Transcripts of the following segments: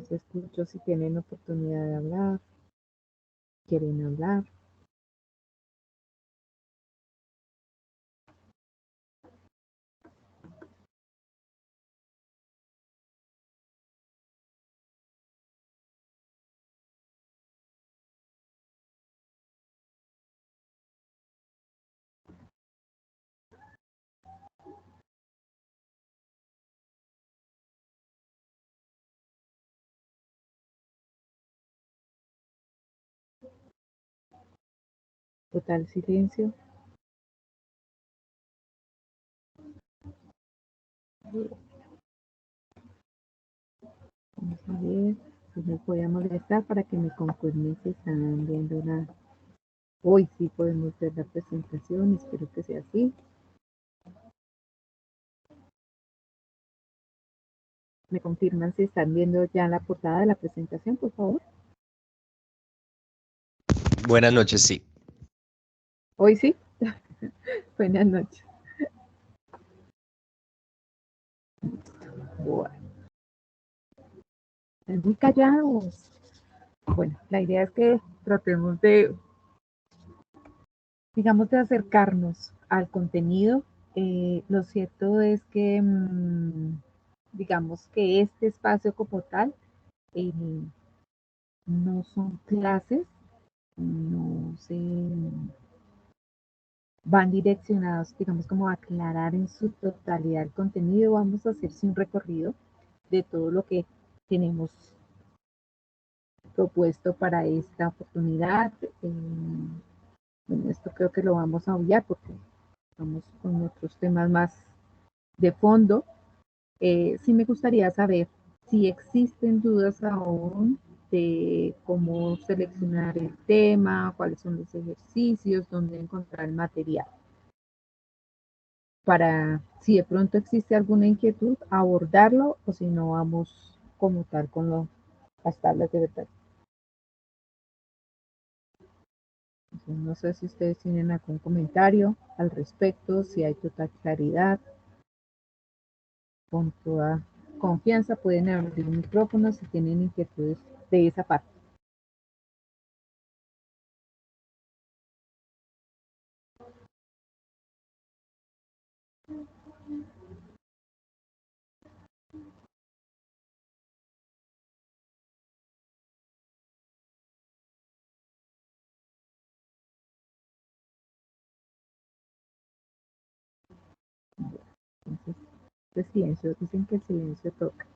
Los escucho si tienen oportunidad de hablar, quieren hablar. Total silencio. Vamos a ver si les voy a molestar para que me confirmen si están viendo la... Hoy sí podemos ver la presentación, espero que sea así. ¿Me confirman si están viendo ya la portada de la presentación, por favor? Buenas noches, sí. Hoy sí. Buenas noches. Bueno. Están muy callados. Bueno, la idea es que tratemos de, digamos, de acercarnos al contenido. Lo cierto es que, digamos que este espacio como tal eh, no son clases, no se van direccionados, digamos, como a aclarar en su totalidad el contenido. Vamos a hacerse un recorrido de todo lo que tenemos propuesto para esta oportunidad. Bueno, esto creo que lo vamos a obviar porque vamos con otros temas más de fondo. Sí me gustaría saber si existen dudas aún de cómo seleccionar el tema, cuáles son los ejercicios, dónde encontrar el material. Para si de pronto existe alguna inquietud, abordarlo o si no vamos como tal con las tablas de verdad. Entonces, no sé si ustedes tienen algún comentario al respecto, si hay total claridad. Con toda confianza pueden abrir el micrófono si tienen inquietudes de esa parte. Entonces, el silencio, dicen que el silencio toca.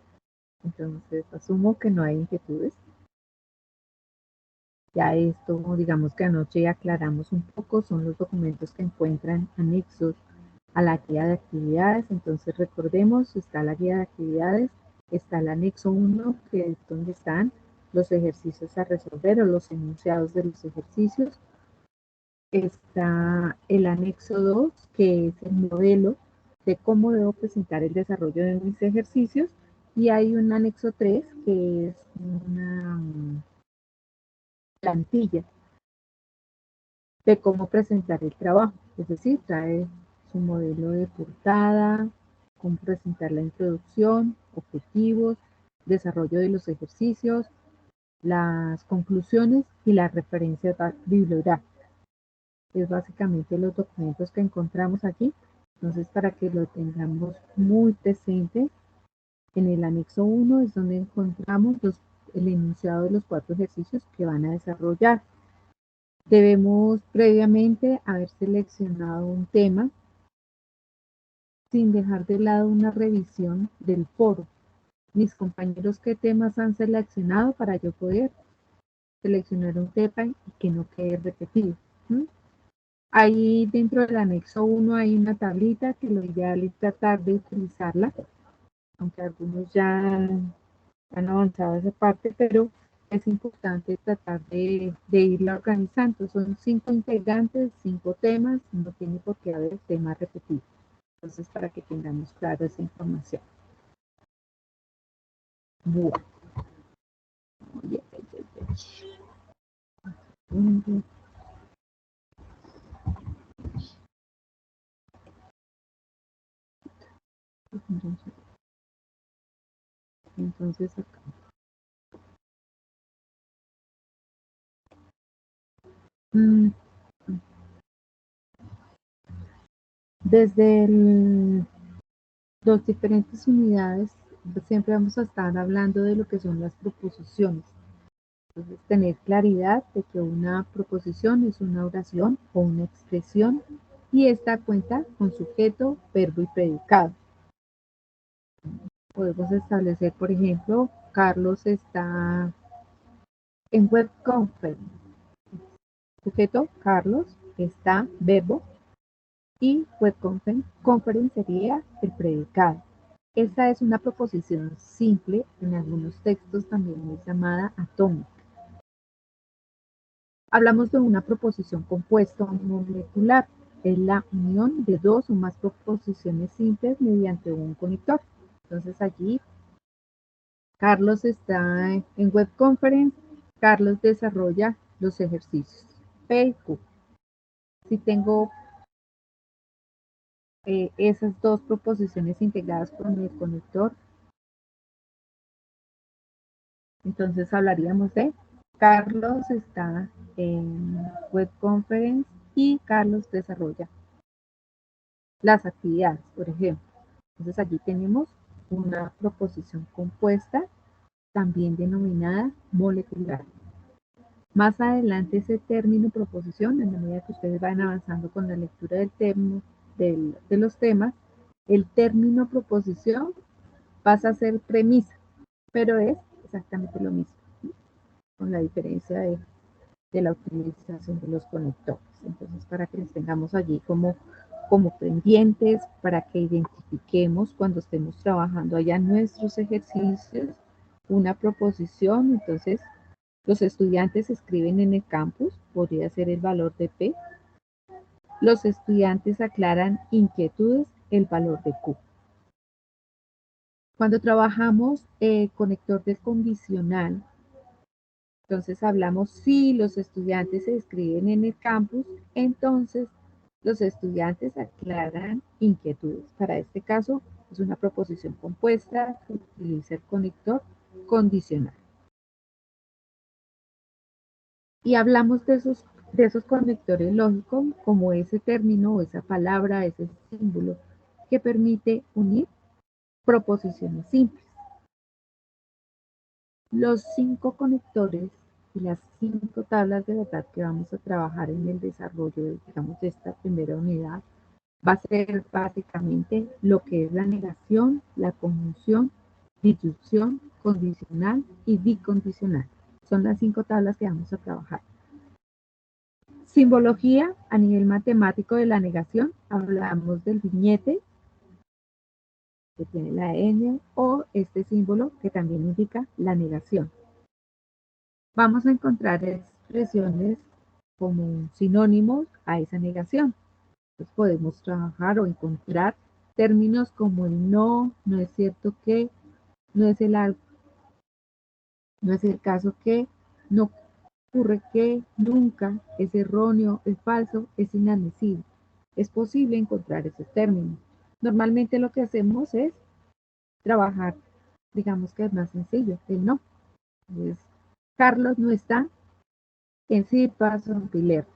Entonces, asumo que no hay inquietudes. Ya esto, digamos que anoche aclaramos un poco, son los documentos que encuentran anexos a la guía de actividades. Entonces, recordemos, está la guía de actividades, está el anexo 1, que es donde están los ejercicios a resolver o los enunciados de los ejercicios. Está el anexo 2, que es el modelo de cómo debo presentar el desarrollo de mis ejercicios. Y hay un anexo 3, que es una plantilla de cómo presentar el trabajo. Es decir, trae su modelo de portada, cómo presentar la introducción, objetivos, desarrollo de los ejercicios, las conclusiones y las referencias bibliográficas. Es básicamente los documentos que encontramos aquí. Entonces, para que lo tengamos muy presente, en el anexo 1 es donde encontramos el enunciado de los 4 ejercicios que van a desarrollar. Debemos previamente haber seleccionado un tema sin dejar de lado una revisión del foro. Mis compañeros, ¿qué temas han seleccionado para yo poder seleccionar un tema y que no quede repetido? Ahí dentro del anexo 1 hay una tablita que lo ideal es tratar de utilizarla, aunque algunos ya han avanzado esa parte, pero es importante tratar de irla organizando. Son 5 integrantes, 5 temas, no tiene por qué haber temas repetidos. Entonces, para que tengamos clara esa información. Bueno. Entonces acá. Mm, Desde dos diferentes unidades, siempre vamos a estar hablando de lo que son las proposiciones. Entonces, tener claridad de que una proposición es una oración o una expresión y esta cuenta con sujeto, verbo y predicado. Podemos establecer, por ejemplo, Carlos está en web conference. Sujeto, Carlos, está, verbo, y web conference sería el predicado. Esta es una proposición simple, en algunos textos también es llamada atómica. Hablamos de una proposición compuesta o molecular. Es la unión de dos o más proposiciones simples mediante un conector. Entonces allí Carlos está en web conference, Carlos desarrolla los ejercicios. P y Q. Si tengo esas dos proposiciones integradas con el conector, entonces hablaríamos de Carlos está en web conference y Carlos desarrolla las actividades, por ejemplo. Entonces allí tenemos una proposición compuesta, también denominada molecular. Más adelante ese término proposición, en la medida que ustedes van avanzando con la lectura de los temas, el término proposición pasa a ser premisa, pero es exactamente lo mismo, con la diferencia de la utilización de los conectores. Entonces, para que los tengamos allí como pendientes, para que identifiquemos cuando estemos trabajando allá nuestros ejercicios, una proposición, entonces los estudiantes escriben en el campus, podría ser el valor de P. Los estudiantes aclaran inquietudes, el valor de Q. Cuando trabajamos conector del condicional, entonces hablamos si los estudiantes se inscriben en el campus, entonces los estudiantes aclaran inquietudes. Para este caso es una proposición compuesta que utiliza el conector condicional. Y hablamos de esos conectores lógicos como ese término o esa palabra, ese símbolo que permite unir proposiciones simples. Los 5 conectores y las 5 tablas de verdad que vamos a trabajar en el desarrollo, digamos, de esta primera unidad, va a ser básicamente lo que es la negación, la conjunción, disyunción, condicional y bicondicional. Son las 5 tablas que vamos a trabajar. Simbología a nivel matemático de la negación, hablamos del viñete, que tiene la N, o este símbolo que también indica la negación. Vamos a encontrar expresiones como sinónimos a esa negación. Entonces podemos trabajar o encontrar términos como el no, no es cierto que, no es el algo, no es el caso que, no ocurre que, nunca, es erróneo, es falso, es inadmisible. Es posible encontrar esos términos. Normalmente lo que hacemos es trabajar, digamos que es más sencillo, el no. Entonces, Carlos no está en Zipasompiller.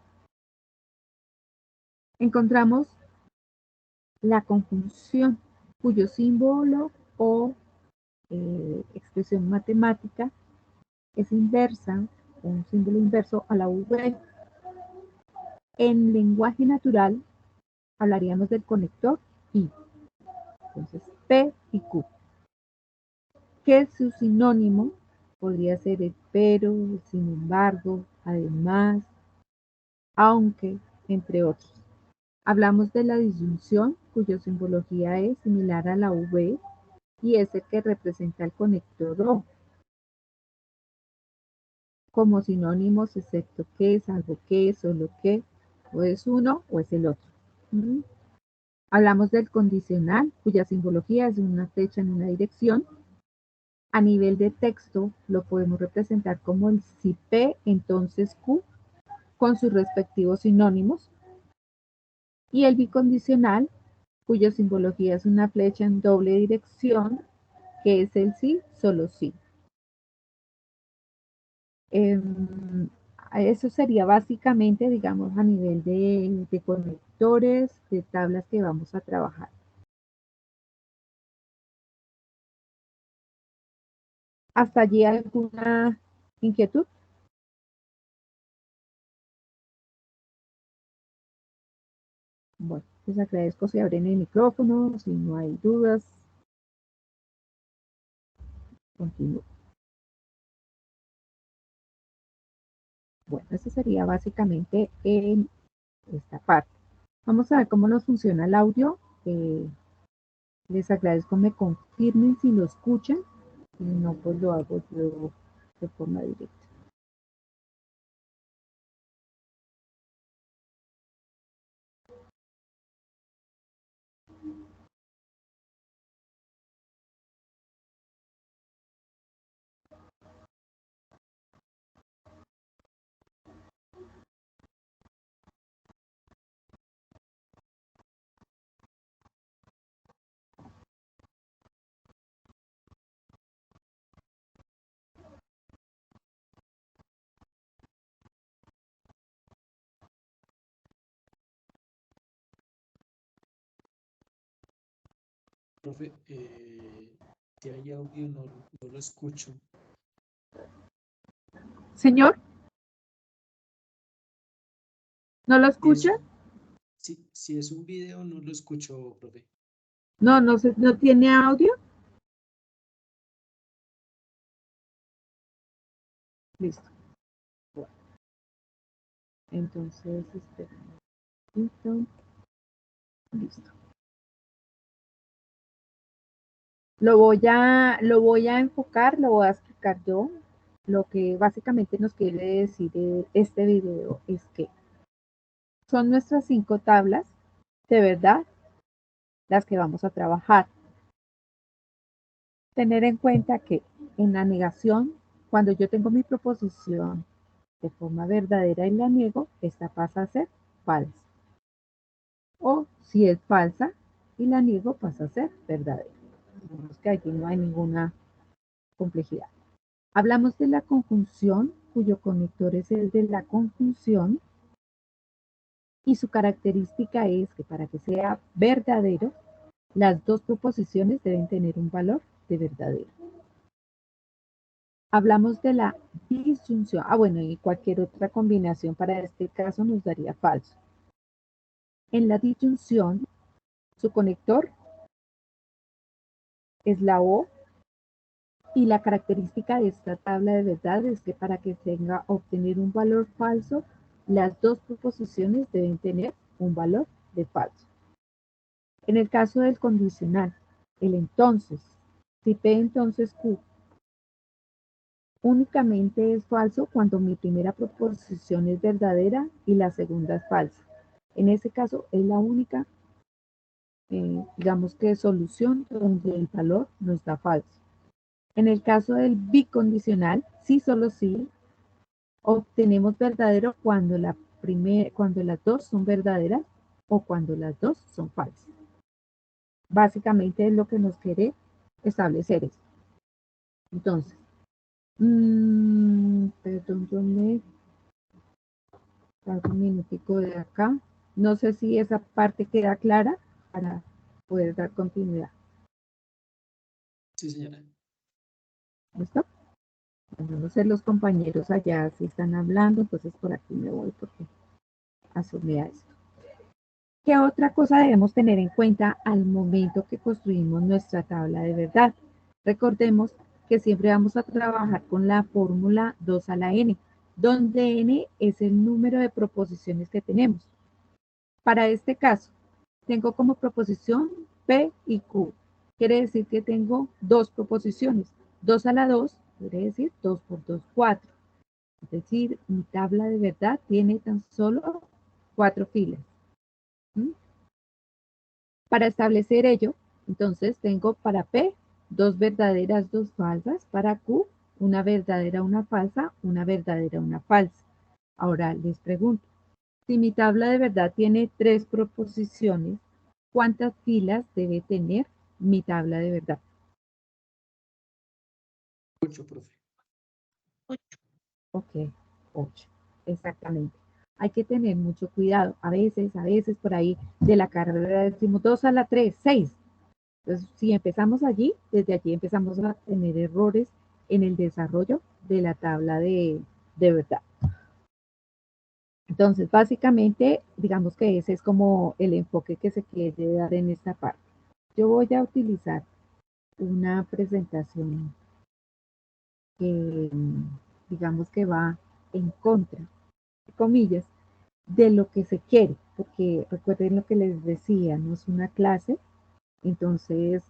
Encontramos la conjunción cuyo símbolo o expresión matemática es inversa, un símbolo inverso a la V. En lenguaje natural hablaríamos del conector I. Entonces, P y Q. Que su sinónimo podría ser el pero, sin embargo, además, aunque, entre otros. Hablamos de la disyunción, cuya simbología es similar a la V y es el que representa el conector O. Como sinónimos, excepto que, salvo que, solo que, o es uno o es el otro. Hablamos del condicional, cuya simbología es una flecha en una dirección. A nivel de texto, lo podemos representar como el si P, entonces Q, con sus respectivos sinónimos. Y el bicondicional, cuya simbología es una flecha en doble dirección, que es el sí, solo sí. Eso sería básicamente, digamos, a nivel de conectores, de tablas que vamos a trabajar. ¿Hasta allí alguna inquietud? Bueno, les agradezco si abren el micrófono, si no hay dudas. Continúo. Bueno, eso sería básicamente en esta parte. Vamos a ver cómo nos funciona el audio. Les agradezco me confirmen si lo escuchan. Si no, pues lo hago yo de forma directa. Profe, si hay audio no lo escucho. Señor, ¿no lo escucha? Si es un video no lo escucho, profe. No, no tiene audio. Listo. Bueno, entonces, espera un poquito. Listo. Lo voy a enfocar, lo voy a explicar yo. Lo que básicamente nos quiere decir este video es que son nuestras 5 tablas de verdad las que vamos a trabajar. Tener en cuenta que en la negación, cuando yo tengo mi proposición de forma verdadera y la niego, esta pasa a ser falsa. O si es falsa y la niego, pasa a ser verdadera. Vemos que aquí no hay ninguna complejidad. Hablamos de la conjunción, cuyo conector es el de la conjunción, y su característica es que para que sea verdadero, las dos proposiciones deben tener un valor de verdadero. Hablamos de la disyunción. Bueno, y cualquier otra combinación para este caso nos daría falso. En la disyunción, su conector es la O, y la característica de esta tabla de verdad es que para que tenga obtener un valor falso, las dos proposiciones deben tener un valor de falso. En el caso del condicional, el entonces, si P entonces Q únicamente es falso cuando mi primera proposición es verdadera y la segunda es falsa. En ese caso es la única, digamos que solución donde el valor no está falso. En el caso del bicondicional, sí, solo sí, obtenemos verdadero cuando las dos son verdaderas o cuando las dos son falsas. Básicamente es lo que nos quiere establecer esto. Entonces, perdón, yo me hago un minutico de acá. No sé si esa parte queda clara para poder dar continuidad. Sí, señora. ¿Listo? Bueno, no sé los compañeros allá si están hablando, entonces por aquí me voy porque asumí a esto. ¿Qué otra cosa debemos tener en cuenta al momento que construimos nuestra tabla de verdad? Recordemos que siempre vamos a trabajar con la fórmula 2 a la n, donde n es el número de proposiciones que tenemos. Para este caso, tengo como proposición P y Q. Quiere decir que tengo dos proposiciones. 2 a la 2 quiere decir 2 por 2, 4. Es decir, mi tabla de verdad tiene tan solo 4 filas. ¿Mm? Para establecer ello, entonces tengo para P dos verdaderas, dos falsas. Para Q, una verdadera, una falsa, una verdadera, una falsa. Ahora les pregunto, si mi tabla de verdad tiene 3 proposiciones, ¿cuántas filas debe tener mi tabla de verdad? 8, profe. 8. Ok, 8. Exactamente. Hay que tener mucho cuidado. A veces por ahí de la carrera decimos 2 a la 3, 6. Entonces, si empezamos allí, desde allí empezamos a tener errores en el desarrollo de la tabla de verdad. Entonces, básicamente, digamos que ese es como el enfoque que se quiere dar en esta parte. Yo voy a utilizar una presentación que, digamos que va en contra, comillas, de lo que se quiere, porque recuerden lo que les decía, no es una clase, entonces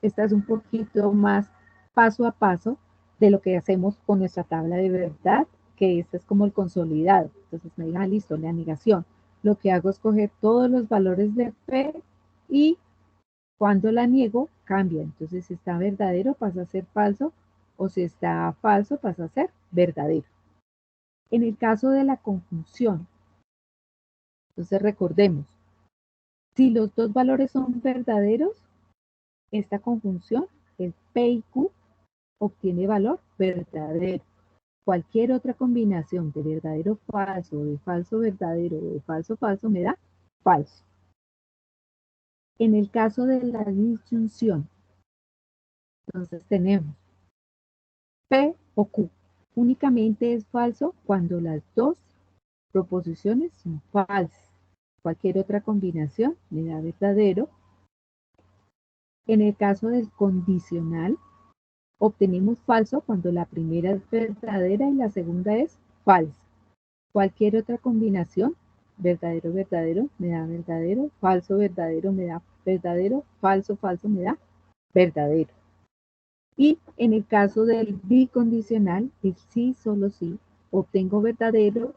esta es un poquito más paso a paso de lo que hacemos con nuestra tabla de verdad, que este es como el consolidado. Entonces me digan, listo, la negación. Lo que hago es coger todos los valores de P y cuando la niego, cambia. Entonces, si está verdadero, pasa a ser falso, o si está falso, pasa a ser verdadero. En el caso de la conjunción, entonces recordemos, si los dos valores son verdaderos, esta conjunción, el P y Q, obtiene valor verdadero. Cualquier otra combinación de verdadero falso, de falso verdadero, de falso falso, me da falso. En el caso de la disyunción, entonces tenemos P o Q. Únicamente es falso cuando las dos proposiciones son falsas. Cualquier otra combinación me da verdadero. En el caso del condicional, obtenemos falso cuando la primera es verdadera y la segunda es falsa. Cualquier otra combinación, verdadero, verdadero, me da verdadero, falso, verdadero, me da verdadero, falso, falso, me da verdadero. Y en el caso del bicondicional, el sí, solo sí, obtengo verdadero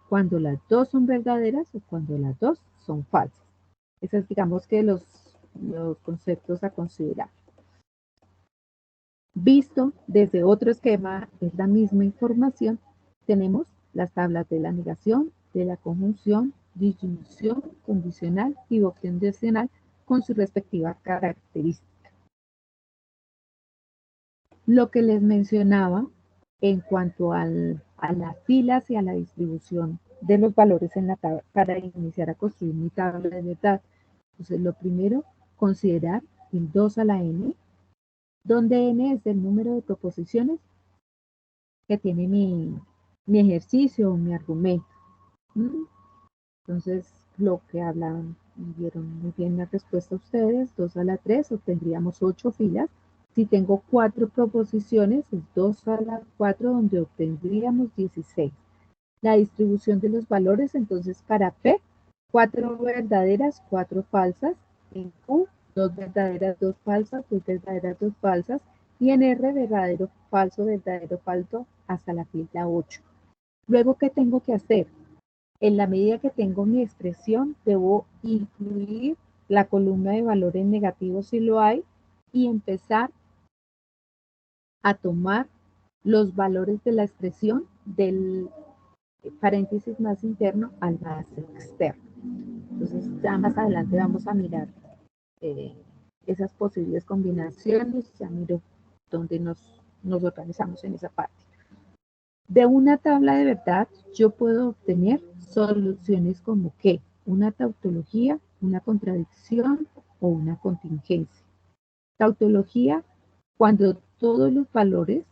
cuando las dos son verdaderas o cuando las dos son falsas. Esos digamos que los conceptos a considerar. Visto desde otro esquema, es la misma información, tenemos las tablas de la negación, de la conjunción, disyunción, condicional y bicondicional con su respectiva característica. Lo que les mencionaba en cuanto a las filas y a la distribución de los valores en la tabla para iniciar a construir mi tabla de verdad. Entonces, lo primero, considerar el 2 a la n, donde n es el número de proposiciones que tiene mi ejercicio o mi argumento. Entonces, lo que hablan, vieron muy bien la respuesta a ustedes, 2 a la 3, obtendríamos 8 filas. Si tengo 4 proposiciones, es 2 a la 4, donde obtendríamos 16. La distribución de los valores, entonces, para P, 4 verdaderas, 4 falsas. En Q, 2 verdaderas, 2 falsas, 2 verdaderas, 2 falsas. Y en R, verdadero, falso, hasta la fila 8. Luego, ¿qué tengo que hacer? En la medida que tengo mi expresión, debo incluir la columna de valores negativos si lo hay y empezar a tomar los valores de la expresión del paréntesis más interno al más externo. Entonces, ya más adelante vamos a mirar esas posibles combinaciones. Ya miro dónde nos organizamos en esa parte. De una tabla de verdad, yo puedo obtener soluciones como que una tautología, una contradicción o una contingencia. Tautología, cuando todos los valores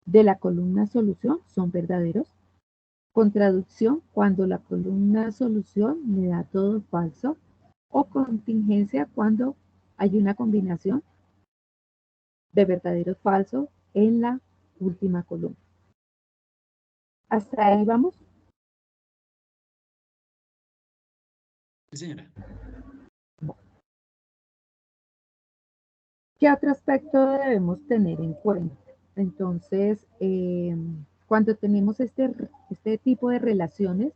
de la columna solución son verdaderos. Contradicción, cuando la columna solución me da todo falso. O contingencia, cuando hay una combinación de verdadero y falso en la última columna. Hasta ahí vamos. Sí, señora. ¿Qué otro aspecto debemos tener en cuenta? Entonces, cuando tenemos este tipo de relaciones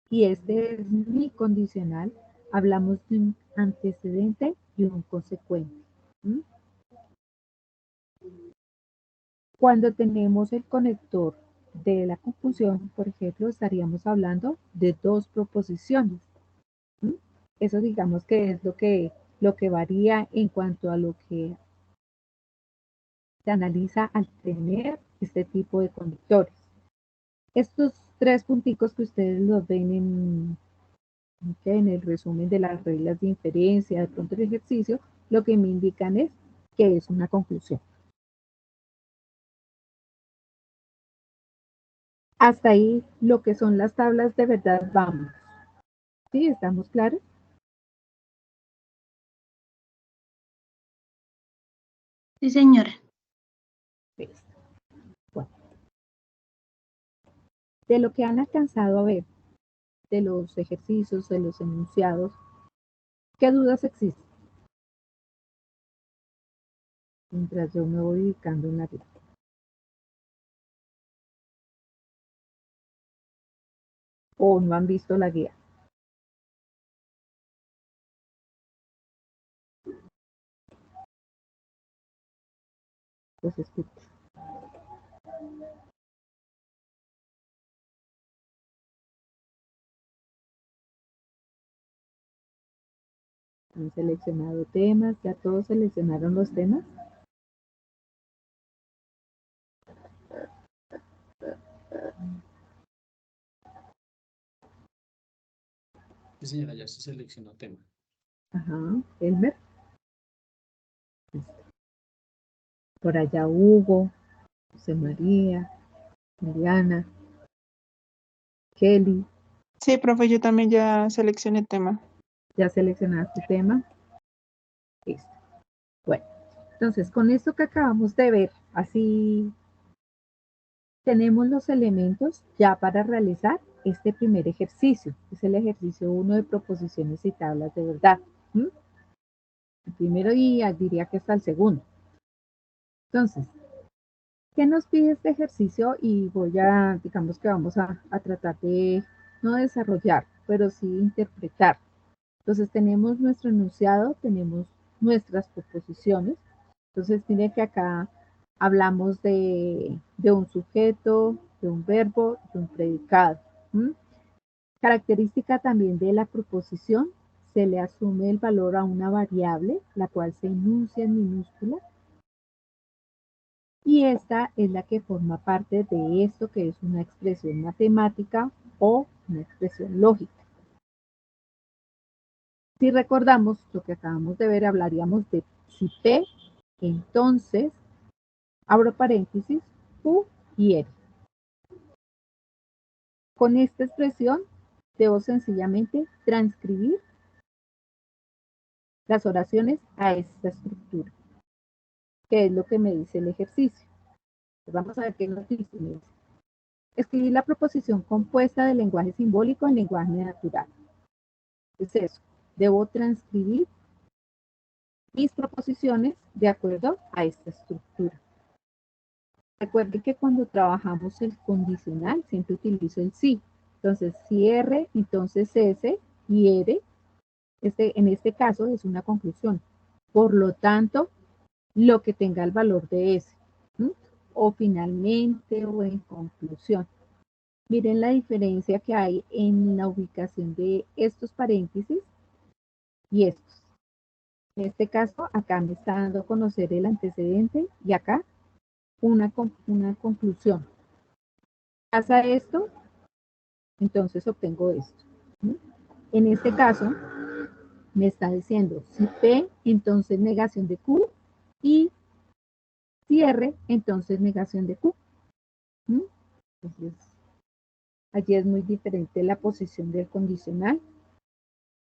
y este es mi condicional, hablamos de un antecedente y un consecuente. ¿Mm? Cuando tenemos el conector de la conjunción, por ejemplo, estaríamos hablando de dos proposiciones. ¿Mm? Eso digamos que es lo que varía en cuanto a lo que se analiza al tener este tipo de conectores. Estos tres punticos que ustedes los ven en el resumen de las reglas de inferencia, de pronto el ejercicio, lo que me indican es que es una conclusión. Hasta ahí lo que son las tablas de verdad vamos. ¿Sí? ¿Estamos claros? Sí, señora. Bueno. De lo que han alcanzado a ver, de los ejercicios, de los enunciados, ¿qué dudas existen? Mientras yo me voy ubicando en la guía. ¿O no han visto la guía? Pues escucho. Han seleccionado temas, ya todos seleccionaron los temas. Sí, señora, ya se seleccionó tema. Ajá, Elmer. Por allá Hugo, José María, Mariana, Kelly. Sí, profe, yo también ya seleccioné tema. ¿Ya seleccionaste tema? Listo. Bueno, entonces con esto que acabamos de ver, así tenemos los elementos ya para realizar este primer ejercicio. Es el ejercicio 1 de proposiciones y tablas de verdad. El primero y diría que hasta el segundo. Entonces, ¿qué nos pide este ejercicio? Y digamos que vamos a tratar de no desarrollar, pero sí interpretar. Entonces tenemos nuestro enunciado, tenemos nuestras proposiciones. Entonces tiene que acá hablamos de un sujeto, de un verbo, de un predicado. Característica también de la proposición, se le asume el valor a una variable, la cual se enuncia en minúscula. Y esta es la que forma parte de esto que es una expresión matemática o una expresión lógica. Si recordamos lo que acabamos de ver, hablaríamos de si P, entonces, abro paréntesis, Q y R. Con esta expresión, debo sencillamente transcribir las oraciones a esta estructura, que es lo que me dice el ejercicio. Pues vamos a ver qué nos dice. Escribir la proposición compuesta del lenguaje simbólico en lenguaje natural. Es eso. Debo transcribir mis proposiciones de acuerdo a esta estructura. Recuerden que cuando trabajamos el condicional siempre utilizo el sí. Entonces, si R, entonces S y R, en este caso es una conclusión. Por lo tanto, lo que tenga el valor de S. O finalmente o en conclusión. Miren la diferencia que hay en la ubicación de estos paréntesis y estos. En este caso, acá me está dando a conocer el antecedente y acá una conclusión. Pasa esto, entonces obtengo esto. En este caso, me está diciendo si P, entonces negación de Q, y si R, entonces negación de Q. Entonces, allí es muy diferente la posición del condicional.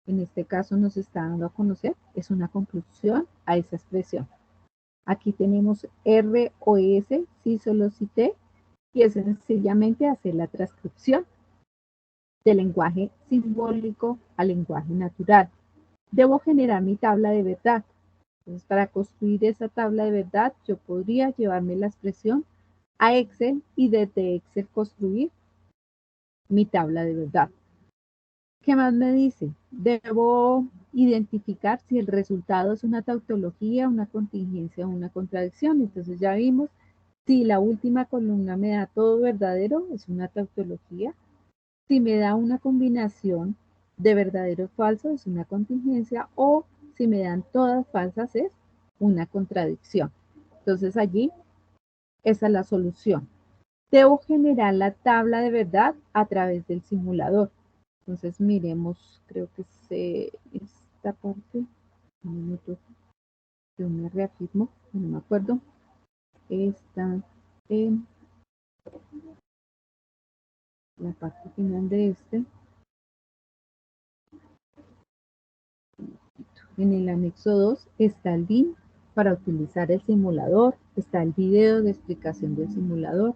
En este caso nos está dando a conocer, es una conclusión a esa expresión. Aquí tenemos R o S, si solo cité, y es sencillamente hacer la transcripción del lenguaje simbólico al lenguaje natural. Debo generar mi tabla de verdad. Entonces, para construir esa tabla de verdad, yo podría llevarme la expresión a Excel y desde Excel construir mi tabla de verdad. ¿Qué más me dice? Debo identificar si el resultado es una tautología, una contingencia o una contradicción. Entonces ya vimos, si la última columna me da todo verdadero, es una tautología. Si me da una combinación de verdadero o falso, es una contingencia. O si me dan todas falsas, es una contradicción. Entonces allí, esa es la solución. Debo generar la tabla de verdad a través del simulador. Entonces miremos, creo que es esta parte. Un minuto, yo me reafirmo, no me acuerdo. Está en la parte final de este. En el anexo 2 está el link para utilizar el simulador, está el video de explicación del simulador.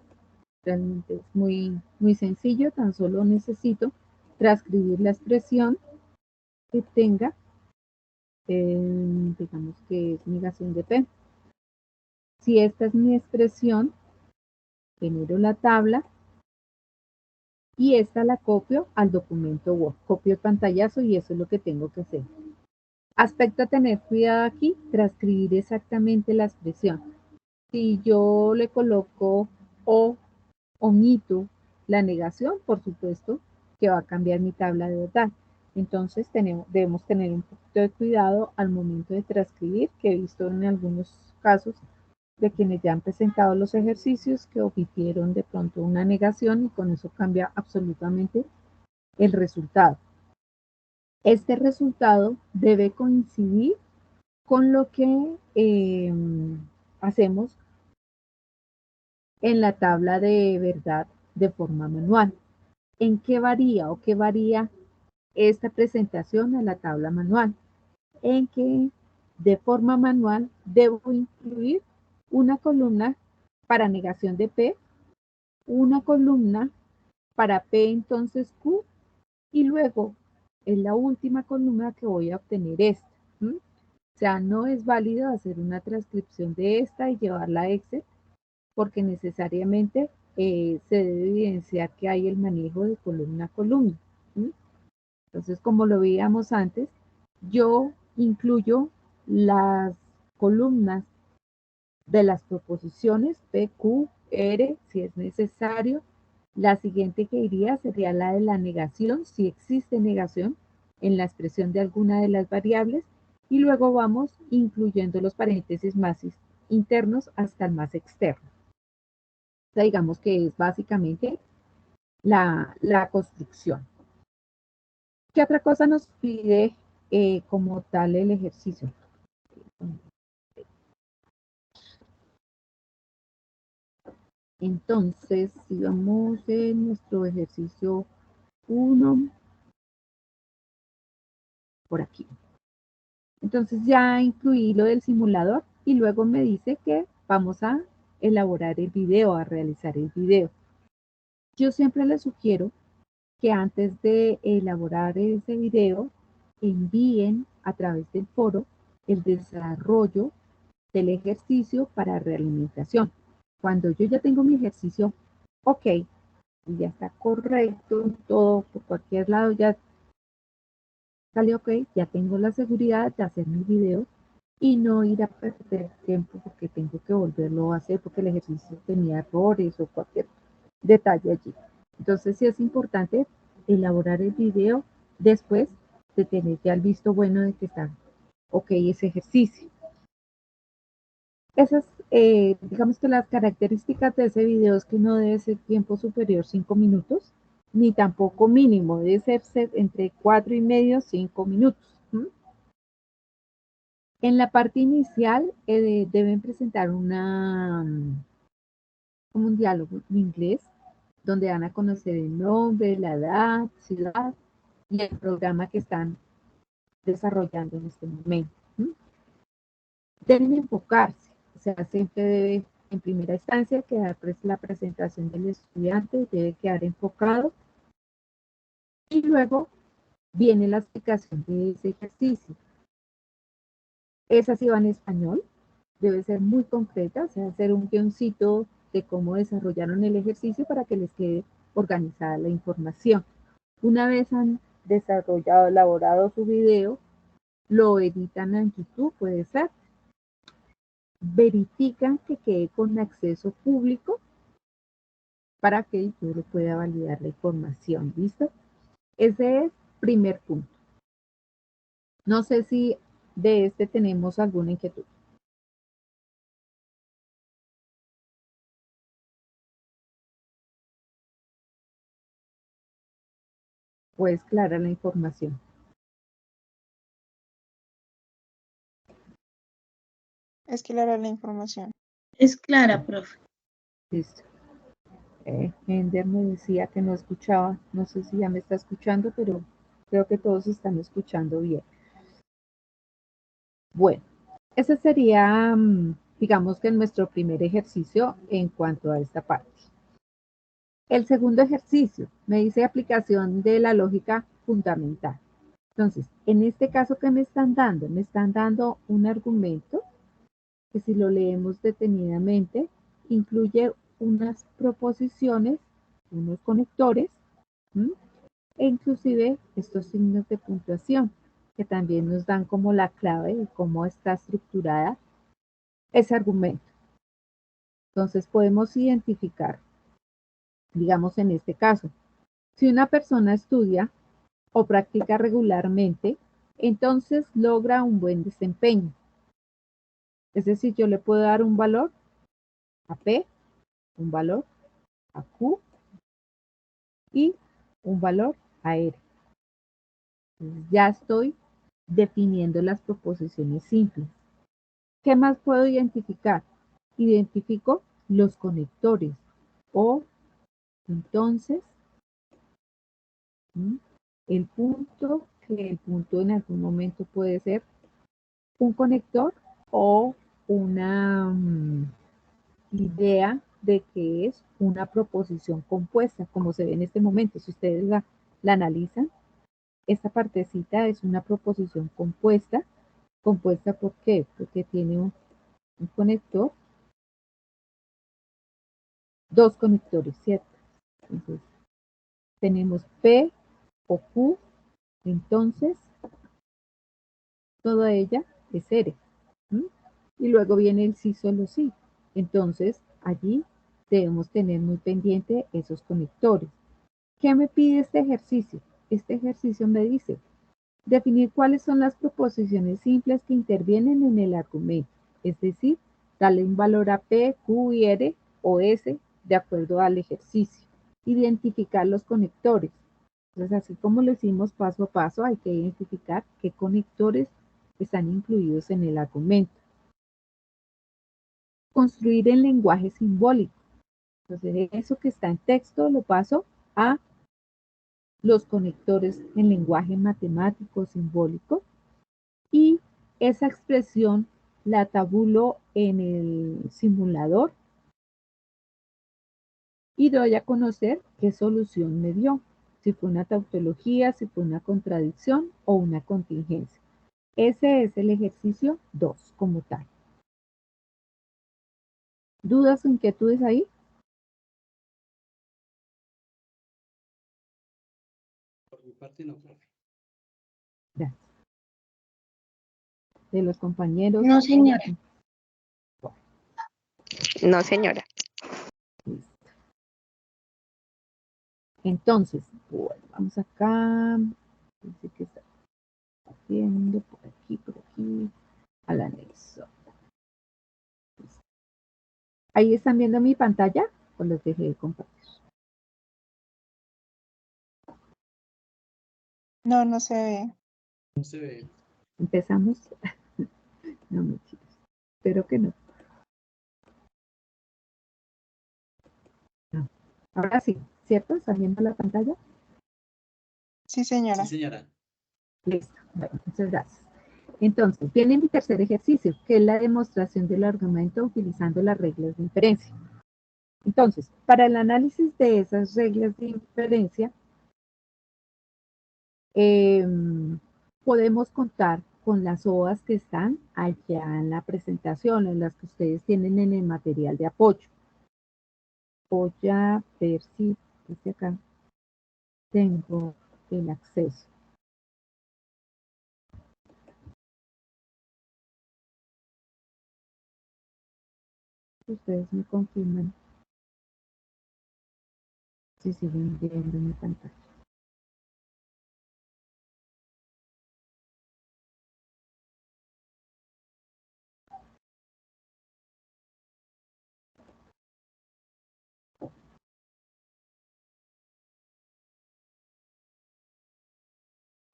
Realmente es muy sencillo, tan solo necesito transcribir la expresión que tenga, digamos que es negación de P. Si esta es mi expresión, genero la tabla y esta la copio al documento Word. Copio el pantallazo y eso es lo que tengo que hacer. Aspecto a tener cuidado aquí, transcribir exactamente la expresión. Si yo le coloco o omito la negación, por supuesto que va a cambiar mi tabla de verdad. Entonces debemos tener un poquito de cuidado al momento de transcribir, que he visto en algunos casos de quienes ya han presentado los ejercicios que omitieron de pronto una negación y con eso cambia absolutamente el resultado. Este resultado debe coincidir con lo que hacemos en la tabla de verdad de forma manual. ¿En qué varía o qué varía esta presentación a la tabla manual? En que de forma manual debo incluir una columna para negación de P, una columna para P entonces Q, y luego en la última columna que voy a obtener esta. O sea, no es válido hacer una transcripción de esta y llevarla a Excel, porque necesariamente se debe evidenciar que hay el manejo de columna a columna. Entonces, como lo veíamos antes, yo incluyo las columnas de las proposiciones P, Q, R, si es necesario. La siguiente que iría sería la de la negación, si existe negación en la expresión de alguna de las variables, y luego vamos incluyendo los paréntesis más internos hasta el más externo. O sea, digamos que es básicamente la construcción. ¿Qué otra cosa nos pide como tal el ejercicio? Entonces, si vamos en nuestro ejercicio 1, por aquí. Entonces ya incluí lo del simulador y luego me dice que vamos a elaborar el video, a realizar el video. Yo siempre les sugiero que antes de elaborar ese video, envíen a través del foro el desarrollo del ejercicio para realimentación. Cuando yo ya tengo mi ejercicio, ok, y ya está correcto, todo por cualquier lado ya salió ok, ya tengo la seguridad de hacer mi video y no ir a perder tiempo porque tengo que volverlo a hacer porque el ejercicio tenía errores o cualquier detalle allí. Entonces sí es importante elaborar el video después de tener ya el visto bueno de que está ok ese ejercicio. Esas, digamos que las características de ese video es que no debe ser tiempo superior 5 minutos, ni tampoco mínimo, debe ser entre 4 y medio, 5 minutos. En la parte inicial deben presentar como un diálogo en inglés, donde van a conocer el nombre, la edad, ciudad y el programa que están desarrollando en este momento. Deben enfocarse, o sea, siempre debe, en primera instancia, quedar la presentación del estudiante, debe quedar enfocado y luego viene la explicación de ese ejercicio. Esa sí va en español, debe ser muy concreta, o sea, hacer un guioncito de cómo desarrollaron el ejercicio para que les quede organizada la información. Una vez han desarrollado, elaborado su video, lo editan en YouTube, puede ser. Verifican que quede con acceso público para que yo lo pueda validar la información, ¿listo? Ese es primer punto. No sé si de este tenemos alguna inquietud. ¿O es clara la información? Es clara la información. Es clara, profe. Listo. Ender me decía que no escuchaba. No sé si ya me está escuchando, pero creo que todos están escuchando bien. Bueno, ese sería, digamos que nuestro primer ejercicio en cuanto a esta parte. El segundo ejercicio me dice aplicación de la lógica fundamental. Entonces, en este caso, ¿qué me están dando? Me están dando un argumento que, si lo leemos detenidamente, incluye unas proposiciones, unos conectores, ¿m? E inclusive estos signos de puntuación, que también nos dan como la clave de cómo está estructurada ese argumento. Entonces podemos identificar, digamos en este caso, si una persona estudia o practica regularmente, entonces logra un buen desempeño. Es decir, yo le puedo dar un valor a P, un valor a Q y un valor a R. Entonces ya estoy definiendo las proposiciones simples. ¿Qué más puedo identificar? Identifico los conectores o entonces el punto, que el punto en algún momento puede ser un conector o una idea de que es una proposición compuesta, como se ve en este momento. Si ustedes la analizan, esta partecita es una proposición compuesta. ¿Compuesta por qué? Porque tiene un conector, dos conectores, ¿cierto? Entonces, tenemos P o Q, entonces toda ella es R. ¿Mm? Y luego viene el sí, solo sí. Entonces, allí debemos tener muy pendiente esos conectores. ¿Qué me pide este ejercicio? Este ejercicio me dice definir cuáles son las proposiciones simples que intervienen en el argumento, es decir, darle un valor a P, Q y R o S de acuerdo al ejercicio. Identificar los conectores. Entonces, así como lo hicimos paso a paso, hay que identificar qué conectores están incluidos en el argumento. Construir el lenguaje simbólico. Entonces, eso que está en texto lo paso a los conectores en lenguaje matemático simbólico y esa expresión la tabulo en el simulador y doy a conocer qué solución me dio, si fue una tautología, si fue una contradicción o una contingencia. Ese es el ejercicio 2 como tal. ¿Dudas o inquietudes ahí? Por mi parte no, profe. Gracias. De los compañeros. No, señora. No, señora. Listo. Entonces, bueno, vamos acá. Dice que está haciendo por aquí, al anexo. Listo. ¿Ahí están viendo mi pantalla o los dejé de compartir? No, no se ve. No se ve. ¿Empezamos? No, mentiras. Espero que no. No. Ahora sí, ¿cierto? ¿Están viendo la pantalla? Sí, Sí, señora. señora. Listo. Bueno, muchas gracias. Entonces, viene mi tercer ejercicio, que es la demostración del argumento utilizando las reglas de inferencia. Entonces, para el análisis de esas reglas de inferencia, podemos contar con las hojas que están allá en la presentación, en las que ustedes tienen en el material de apoyo. Voy a ver si desde acá tengo el acceso. Ustedes me confirman si siguen viendo mi pantalla.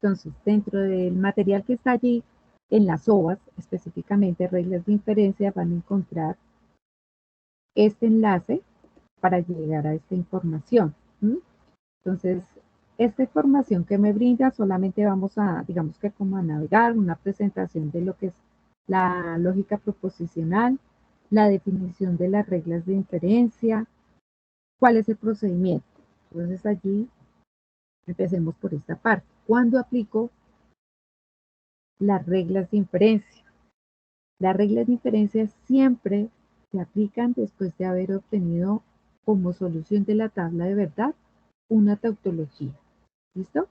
Entonces, dentro del material que está allí, en las OVAs, específicamente reglas de inferencia, van a encontrar este enlace para llegar a esta información. Entonces, esta información que me brinda solamente vamos a, digamos que como a navegar, una presentación de lo que es la lógica proposicional, la definición de las reglas de inferencia, cuál es el procedimiento. Entonces allí empecemos por esta parte. ¿Cuándo aplico las reglas de inferencia? Las reglas de inferencia siempre se aplican después de haber obtenido como solución de la tabla de verdad una tautología. ¿Listo?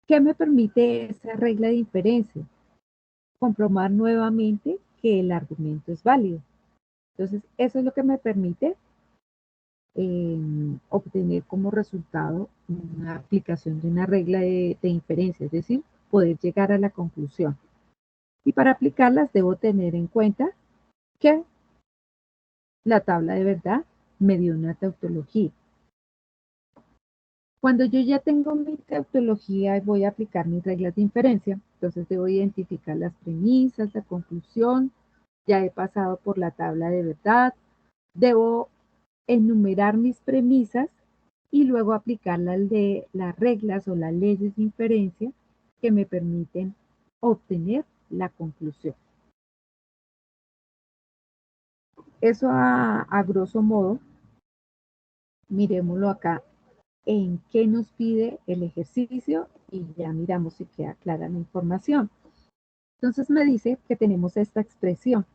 ¿Qué me permite esa regla de inferencia? Comprobar nuevamente que el argumento es válido. Entonces, eso es lo que me permite obtener como resultado una aplicación de una regla de inferencia, es decir, poder llegar a la conclusión. Y para aplicarlas debo tener en cuenta que la tabla de verdad me dio una tautología. Cuando yo ya tengo mi tautología y voy a aplicar mis reglas de inferencia, entonces debo identificar las premisas, la conclusión, ya he pasado por la tabla de verdad, debo enumerar mis premisas y luego aplicar las reglas o las leyes de inferencia que me permiten obtener la conclusión. Eso a grosso modo, miremoslo acá en qué nos pide el ejercicio y ya miramos si queda clara la información. Entonces me dice que tenemos esta expresión.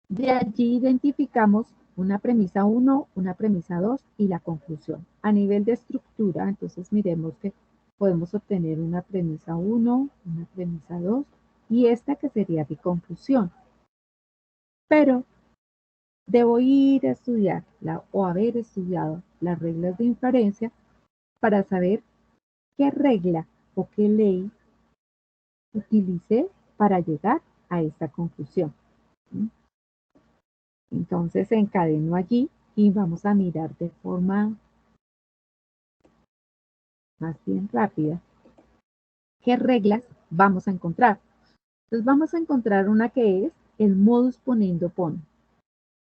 De allí identificamos una premisa 1, una premisa 2 y la conclusión. A nivel de estructura, entonces miremos que podemos obtener una premisa 1, una premisa 2 y esta que sería mi conclusión. Pero debo ir a estudiar o haber estudiado las reglas de inferencia para saber qué regla o qué ley utilicé para llegar a esta conclusión. Entonces encadeno allí y vamos a mirar de forma más bien rápida qué reglas vamos a encontrar. Entonces vamos a encontrar una que es el modus ponendo pone.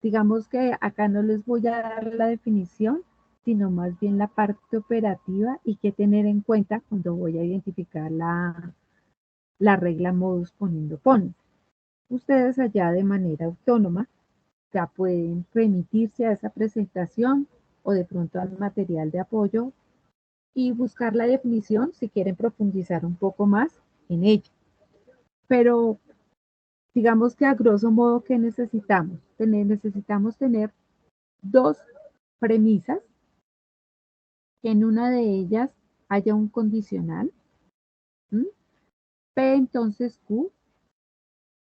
Digamos que acá no les voy a dar la definición, sino más bien la parte operativa y qué tener en cuenta cuando voy a identificar la regla modus ponendo pone. Ustedes allá de manera autónoma ya pueden remitirse a esa presentación o de pronto al material de apoyo y buscar la definición si quieren profundizar un poco más en ella. Pero digamos que a grosso modo, ¿qué necesitamos? Necesitamos tener dos premisas, que en una de ellas haya un condicional, P entonces Q,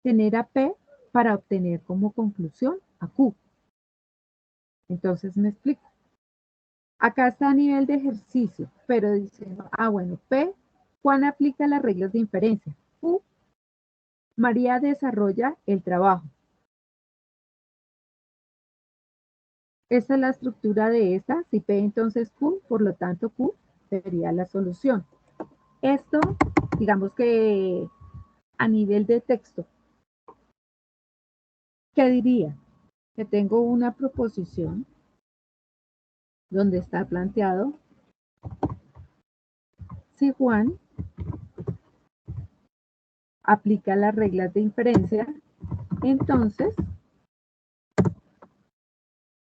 tener a P para obtener como conclusión a Q. Entonces me explico. Acá está a nivel de ejercicio, pero diciendo, bueno, P, Juan aplica las reglas de inferencia. Q, María desarrolla el trabajo. Esta es la estructura de esta. Si P entonces Q, por lo tanto Q sería la solución. Esto, digamos que a nivel de texto, ¿qué diría? Que tengo una proposición donde está planteado si Juan aplica las reglas de inferencia, entonces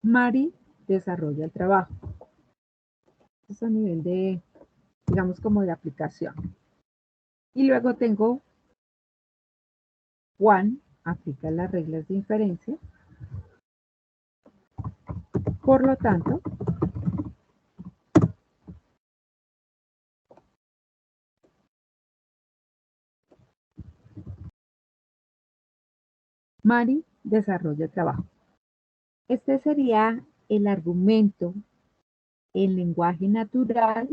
Mari desarrolla el trabajo. Eso es a nivel de, digamos, como de aplicación. Y luego tengo Juan aplica las reglas de inferencia. Por lo tanto, Mari desarrolla el trabajo. Este sería el argumento en lenguaje natural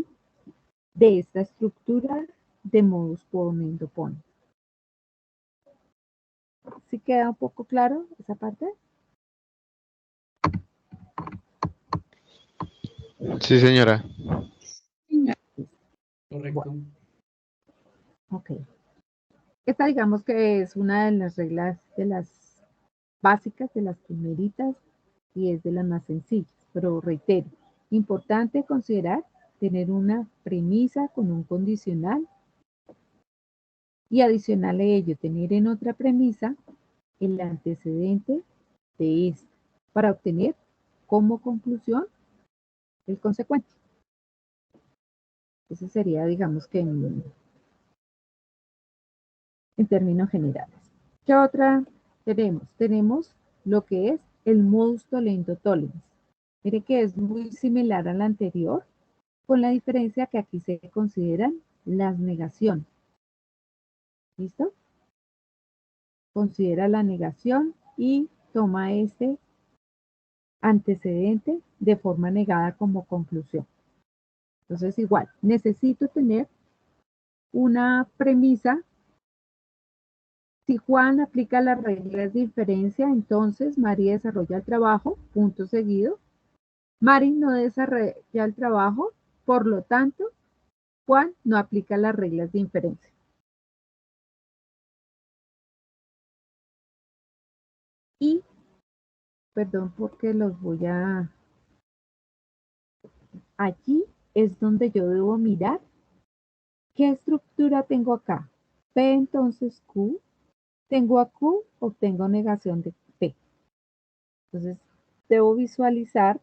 de esta estructura de modus ponendo pone. ¿Sí queda un poco claro esa parte? Sí, señora. Correcto. Bueno, ok. Esta digamos que es una de las reglas de las básicas, de las primeritas, y es de las más sencillas, pero reitero, importante considerar tener una premisa con un condicional y adicional a ello, tener en otra premisa el antecedente de esta para obtener como conclusión el consecuente. Eso sería, digamos que en términos generales. ¿Qué otra tenemos? Tenemos lo que es el modus tollendo tollens. Mire que es muy similar al anterior, con la diferencia que aquí se consideran las negaciones. ¿Listo? Considera la negación y toma este antecedente de forma negada como conclusión. Entonces, igual, necesito tener una premisa. Si Juan aplica las reglas de inferencia, entonces María desarrolla el trabajo, punto seguido. Mari no desarrolla el trabajo, por lo tanto, Juan no aplica las reglas de inferencia. Y, perdón porque los voy a... Allí es donde yo debo mirar qué estructura tengo acá. P entonces Q. Tengo a Q, obtengo negación de P. Entonces, debo visualizar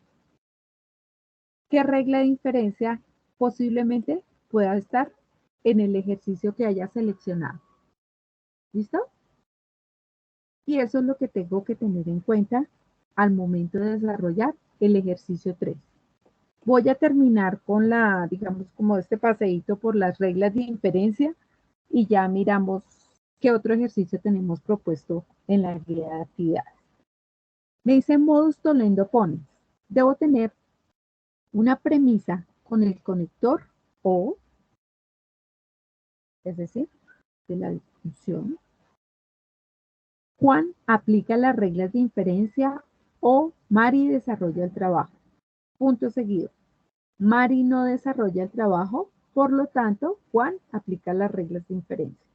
qué regla de inferencia posiblemente pueda estar en el ejercicio que haya seleccionado. ¿Listo? Y eso es lo que tengo que tener en cuenta al momento de desarrollar el ejercicio 3. Voy a terminar con la, digamos, como este paseíto por las reglas de inferencia y ya miramos qué otro ejercicio tenemos propuesto en la guía de actividades. Me dice modus tollendo ponens. Debo tener una premisa con el conector O, es decir, de la disfunción. Juan aplica las reglas de inferencia o Mari desarrolla el trabajo. Punto seguido. Mari no desarrolla el trabajo, por lo tanto, Juan aplica las reglas de inferencia.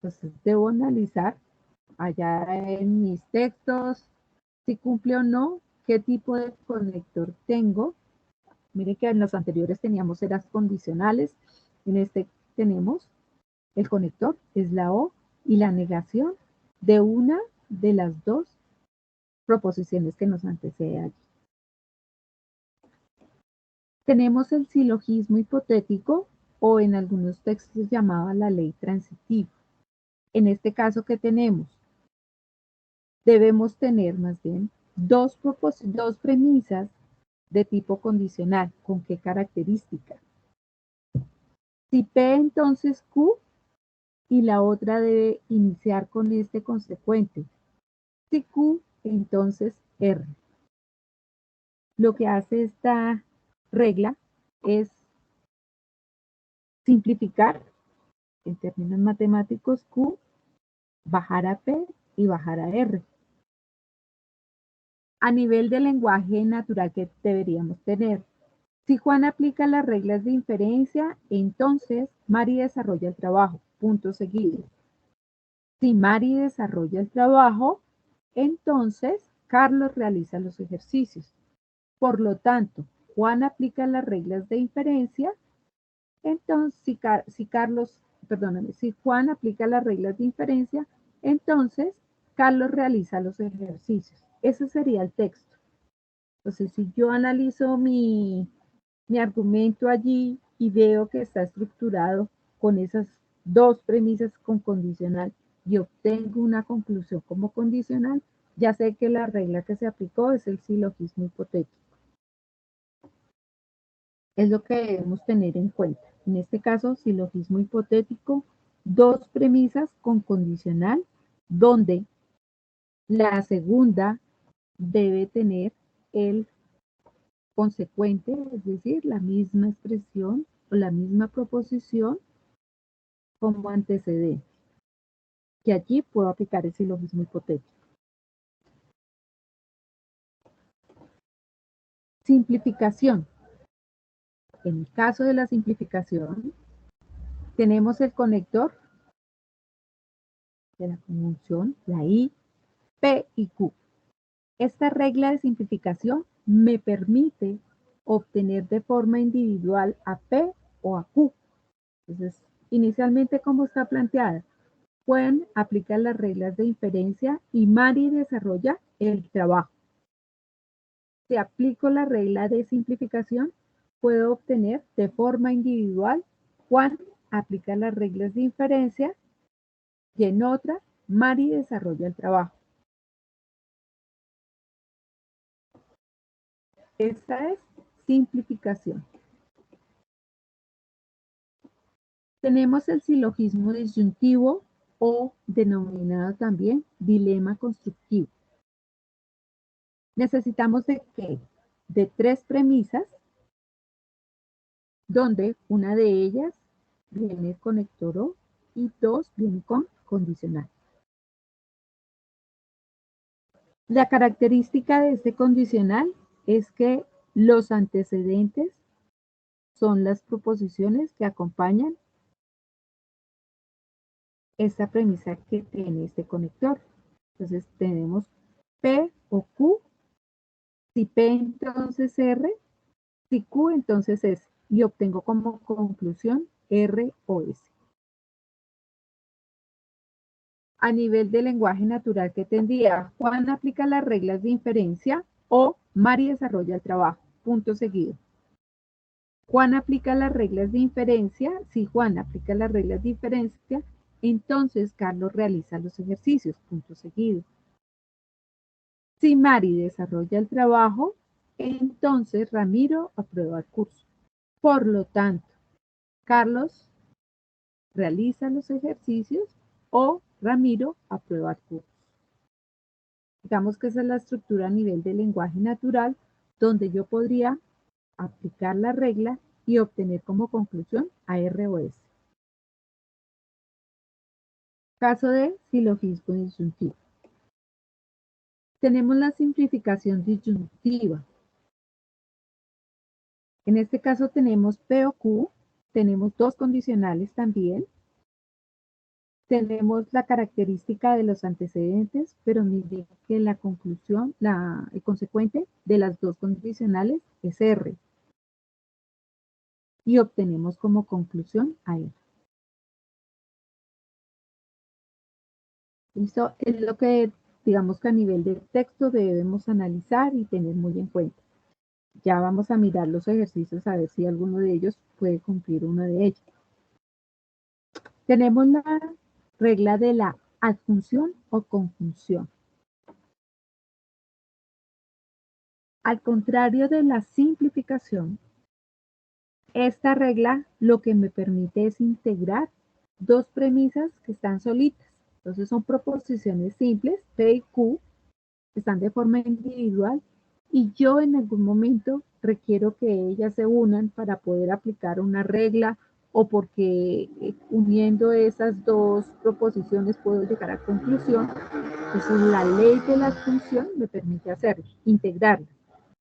Entonces, debo analizar allá en mis textos si cumple o no, qué tipo de conector tengo. Mire que en los anteriores teníamos eras condicionales, en este tenemos el conector, es la O, y la negación de una de las dos proposiciones que nos antecede allí. Tenemos el silogismo hipotético o en algunos textos llamada la ley transitiva. En este caso, ¿qué tenemos? Debemos tener más bien dos premisas de tipo condicional. ¿Con qué característica? Si P entonces Q y la otra debe iniciar con este consecuente. Si Q, entonces R. Lo que hace esta regla es simplificar en términos matemáticos Q, bajar a P y bajar a R. A nivel de lenguaje natural que deberíamos tener. Si Juan aplica las reglas de inferencia, entonces Mari desarrolla el trabajo, punto seguido. Si Mari desarrolla el trabajo, entonces Carlos realiza los ejercicios. Por lo tanto, Juan aplica las reglas de inferencia, entonces si Juan aplica las reglas de inferencia, entonces Carlos realiza los ejercicios. Ese sería el texto. Entonces, si yo analizo mi argumento allí y veo que está estructurado con esas dos premisas con condicional y obtengo una conclusión como condicional, ya sé que la regla que se aplicó es el silogismo hipotético. Es lo que debemos tener en cuenta. En este caso, silogismo hipotético, dos premisas con condicional, donde la segunda debe tener el consecuente, es decir, la misma expresión o la misma proposición como antecedente, que allí puedo aplicar el silogismo hipotético. Simplificación. En el caso de la simplificación, tenemos el conector de la conjunción, la I, P y Q. Esta regla de simplificación me permite obtener de forma individual a P o a Q. Entonces, inicialmente, ¿cómo está planteada? Pueden aplicar las reglas de inferencia y Mari desarrolla el trabajo. Si aplico la regla de simplificación, puedo obtener de forma individual. Juan aplica las reglas de inferencia y en otra, Mari desarrolla el trabajo. Esta es simplificación. Tenemos el silogismo disyuntivo o denominado también dilema constructivo. Necesitamos de qué? De 3 premisas, donde una de ellas viene conector O y 2 viene con condicional. La característica de este condicional es que los antecedentes son las proposiciones que acompañan esta premisa que tiene este conector. Entonces tenemos P o Q. Si P, entonces R. Si Q, entonces S. Y obtengo como conclusión R o S. A nivel de lenguaje natural, ¿qué tendría? Juan aplica las reglas de inferencia o Mari desarrolla el trabajo. Punto seguido. Juan aplica las reglas de inferencia. Si Juan aplica las reglas de inferencia, entonces Carlos realiza los ejercicios. Punto seguido. Si Mari desarrolla el trabajo, entonces Ramiro aprueba el curso. Por lo tanto, Carlos realiza los ejercicios o Ramiro aprueba el curso. Digamos que esa es la estructura a nivel de lenguaje natural, donde yo podría aplicar la regla y obtener como conclusión a R o S. Caso de silogismo disyuntivo. Tenemos la simplificación disyuntiva. En este caso tenemos P o Q, tenemos 2 condicionales también. Tenemos la característica de los antecedentes, pero miren que la conclusión, el consecuente de las 2 condicionales es R. Y obtenemos como conclusión a R. ¿Listo? Es lo que, digamos que a nivel de texto debemos analizar y tener muy en cuenta. Ya vamos a mirar los ejercicios a ver si alguno de ellos puede cumplir una de ellas. Tenemos la regla de la adjunción o conjunción. Al contrario de la simplificación, esta regla lo que me permite es integrar 2 premisas que están solitas. Entonces son proposiciones simples, P y Q, que están de forma individual, y yo en algún momento requiero que ellas se unan para poder aplicar una regla o porque uniendo esas 2 proposiciones puedo llegar a conclusión. Entonces la ley de la adjunción me permite hacerlo, integrarla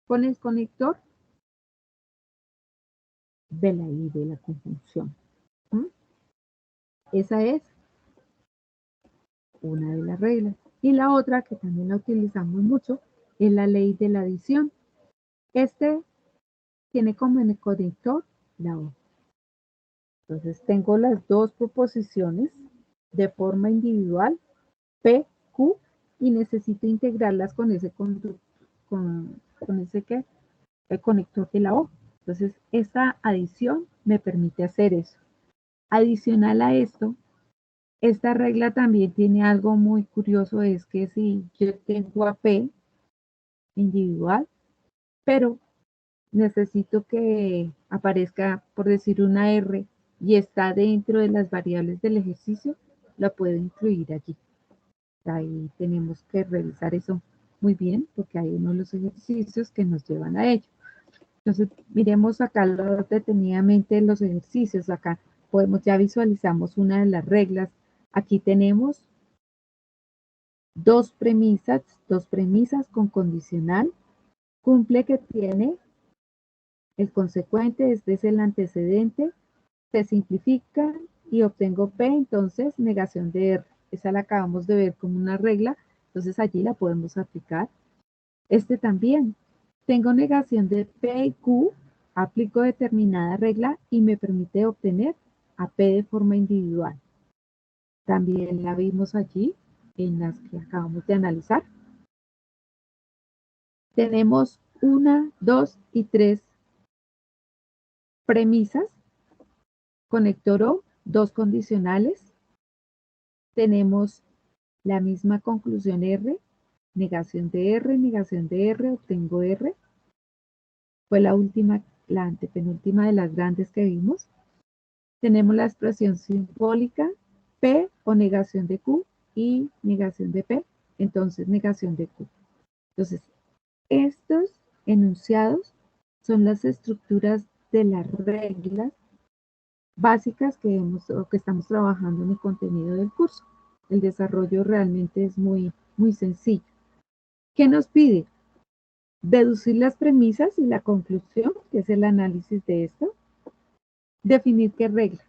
con el conector de la I de la conjunción. Esa es una de las reglas. Y la otra, que también la utilizamos mucho, es la ley de la adición. Este tiene como en el conector la O. Entonces tengo las 2 proposiciones de forma individual, P, Q, y necesito integrarlas con ese el conector de la O. Entonces esta adición me permite hacer eso. Adicional a esto, esta regla también tiene algo muy curioso, es que si yo tengo a P individual, pero necesito que aparezca, por decir, una R y está dentro de las variables del ejercicio, la puedo incluir allí. Ahí tenemos que revisar eso muy bien porque hay uno de los ejercicios que nos llevan a ello. Entonces, miremos acá detenidamente los ejercicios. Acá ya visualizamos una de las reglas. Aquí tenemos 2 premisas con condicional. Cumple que tiene el consecuente, este es el antecedente, se simplifica y obtengo P, entonces negación de R. Esa la acabamos de ver como una regla, entonces allí la podemos aplicar. Este también. Tengo negación de P y Q, aplico determinada regla y me permite obtener a P de forma individual. También la vimos allí en las que acabamos de analizar. Tenemos 1, 2 y 3 premisas. Conector O, 2 condicionales. Tenemos la misma conclusión R, negación de R, obtengo R. Fue la última, la antepenúltima de las grandes que vimos. Tenemos la expresión simbólica, P o negación de Q y negación de P, entonces negación de Q. Entonces, estos enunciados son las estructuras de las reglas básicas que estamos trabajando en el contenido del curso. El desarrollo realmente es muy sencillo. ¿Qué nos pide? Deducir las premisas y la conclusión, que es el análisis de esto. Definir qué regla.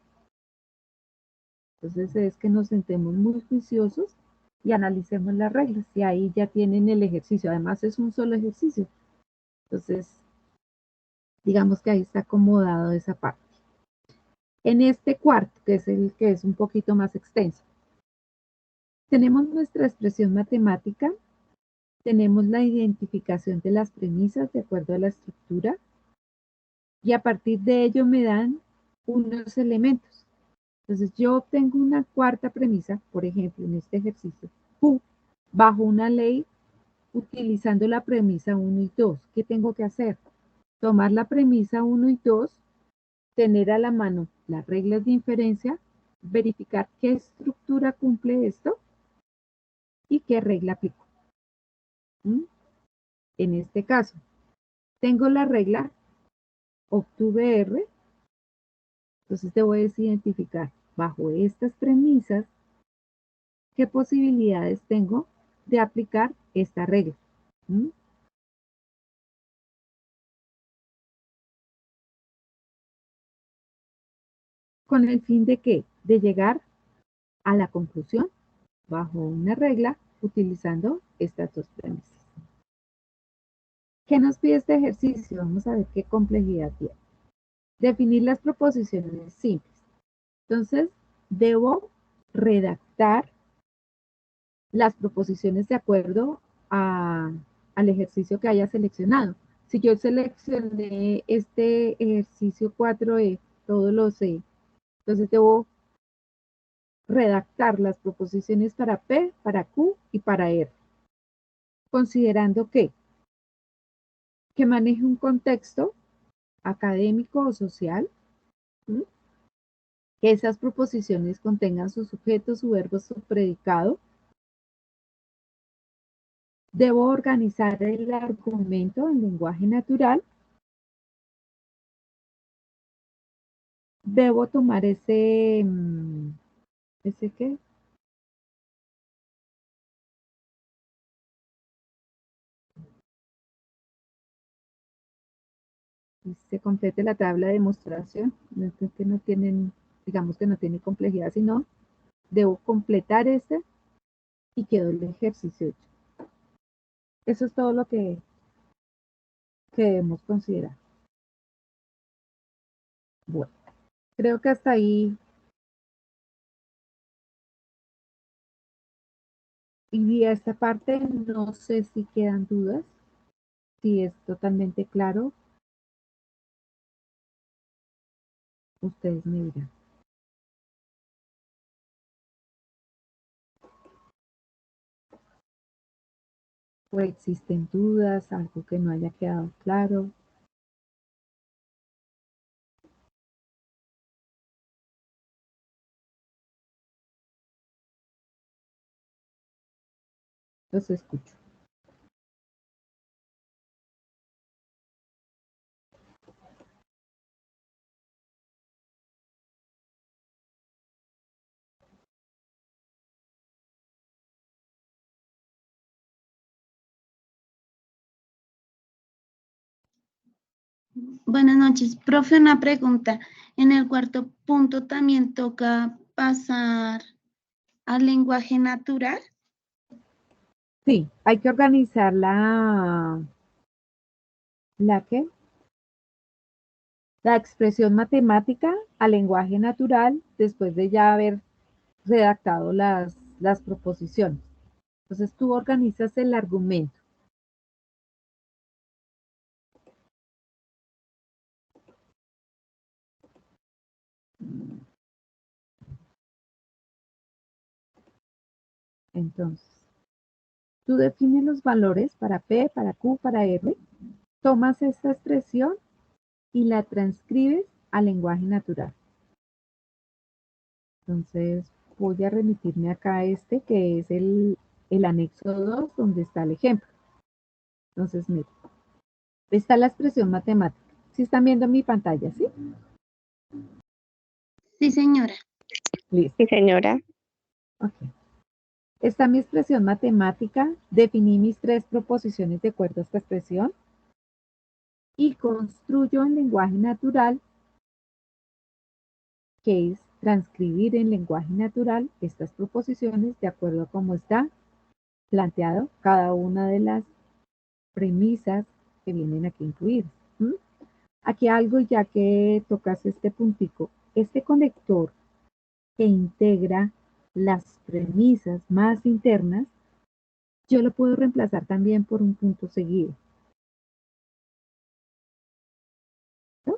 Entonces es que nos sentemos muy juiciosos y analicemos las reglas. Y ahí ya tienen el ejercicio. Además es un solo ejercicio. Entonces, digamos que ahí está acomodado esa parte. En este cuarto, que es el que es un poquito más extenso, tenemos nuestra expresión matemática, tenemos la identificación de las premisas de acuerdo a la estructura, y a partir de ello me dan unos elementos. Entonces yo obtengo una cuarta premisa, por ejemplo, en este ejercicio, Q, bajo una ley utilizando la premisa 1 y 2. ¿Qué tengo que hacer? Tomar la premisa 1 y 2, tener a la mano las reglas de inferencia, verificar qué estructura cumple esto y qué regla aplico. En este caso, tengo la regla, obtuve R, entonces debo identificar bajo estas premisas qué posibilidades tengo de aplicar esta regla. ¿Con el fin de qué? De llegar a la conclusión bajo una regla utilizando estas dos premisas. ¿Qué nos pide este ejercicio? Vamos a ver qué complejidad tiene. Definir las proposiciones simples. Entonces, debo redactar las proposiciones de acuerdo al ejercicio que haya seleccionado. Si yo seleccioné este ejercicio 4E, todo lo sé, entonces debo redactar las proposiciones para P, para Q y para R. Considerando que maneje un contexto académico o social, ¿sí? Que esas proposiciones contengan su sujeto, su verbo, su predicado. Debo organizar el argumento en lenguaje natural. Debo tomar ¿ese qué? Y se complete la tabla de demostración. Entonces, que no tienen, digamos que no tiene complejidad, sino debo completar este y quedó el ejercicio hecho. Eso es todo lo que debemos considerar. Bueno, creo que hasta ahí. Y a esta parte no sé si quedan dudas, si es totalmente claro. Ustedes me dirán. ¿O existen dudas, algo que no haya quedado claro? Los escucho. Buenas noches. Profe, una pregunta. En el cuarto punto también toca pasar al lenguaje natural. Sí, hay que organizar ¿la qué? La expresión matemática al lenguaje natural después de ya haber redactado las proposiciones. Entonces tú organizas el argumento. Entonces, tú defines los valores para P, para Q, para R, tomas esta expresión y la transcribes al lenguaje natural. Entonces, voy a remitirme acá a este, que es el anexo 2, donde está el ejemplo. Entonces, mira, está la expresión matemática. ¿Sí están viendo mi pantalla, sí? Sí, señora. Listo. Sí, señora. Ok. Está mi expresión matemática, definí mis 3 proposiciones de acuerdo a esta expresión y construyo en lenguaje natural, que es transcribir en lenguaje natural estas proposiciones de acuerdo a cómo está planteado cada una de las premisas que vienen aquí incluidas. ¿Mm? Aquí algo ya que tocas este puntico, este conector que integra las premisas más internas, yo lo puedo reemplazar también por un punto seguido. ¿No?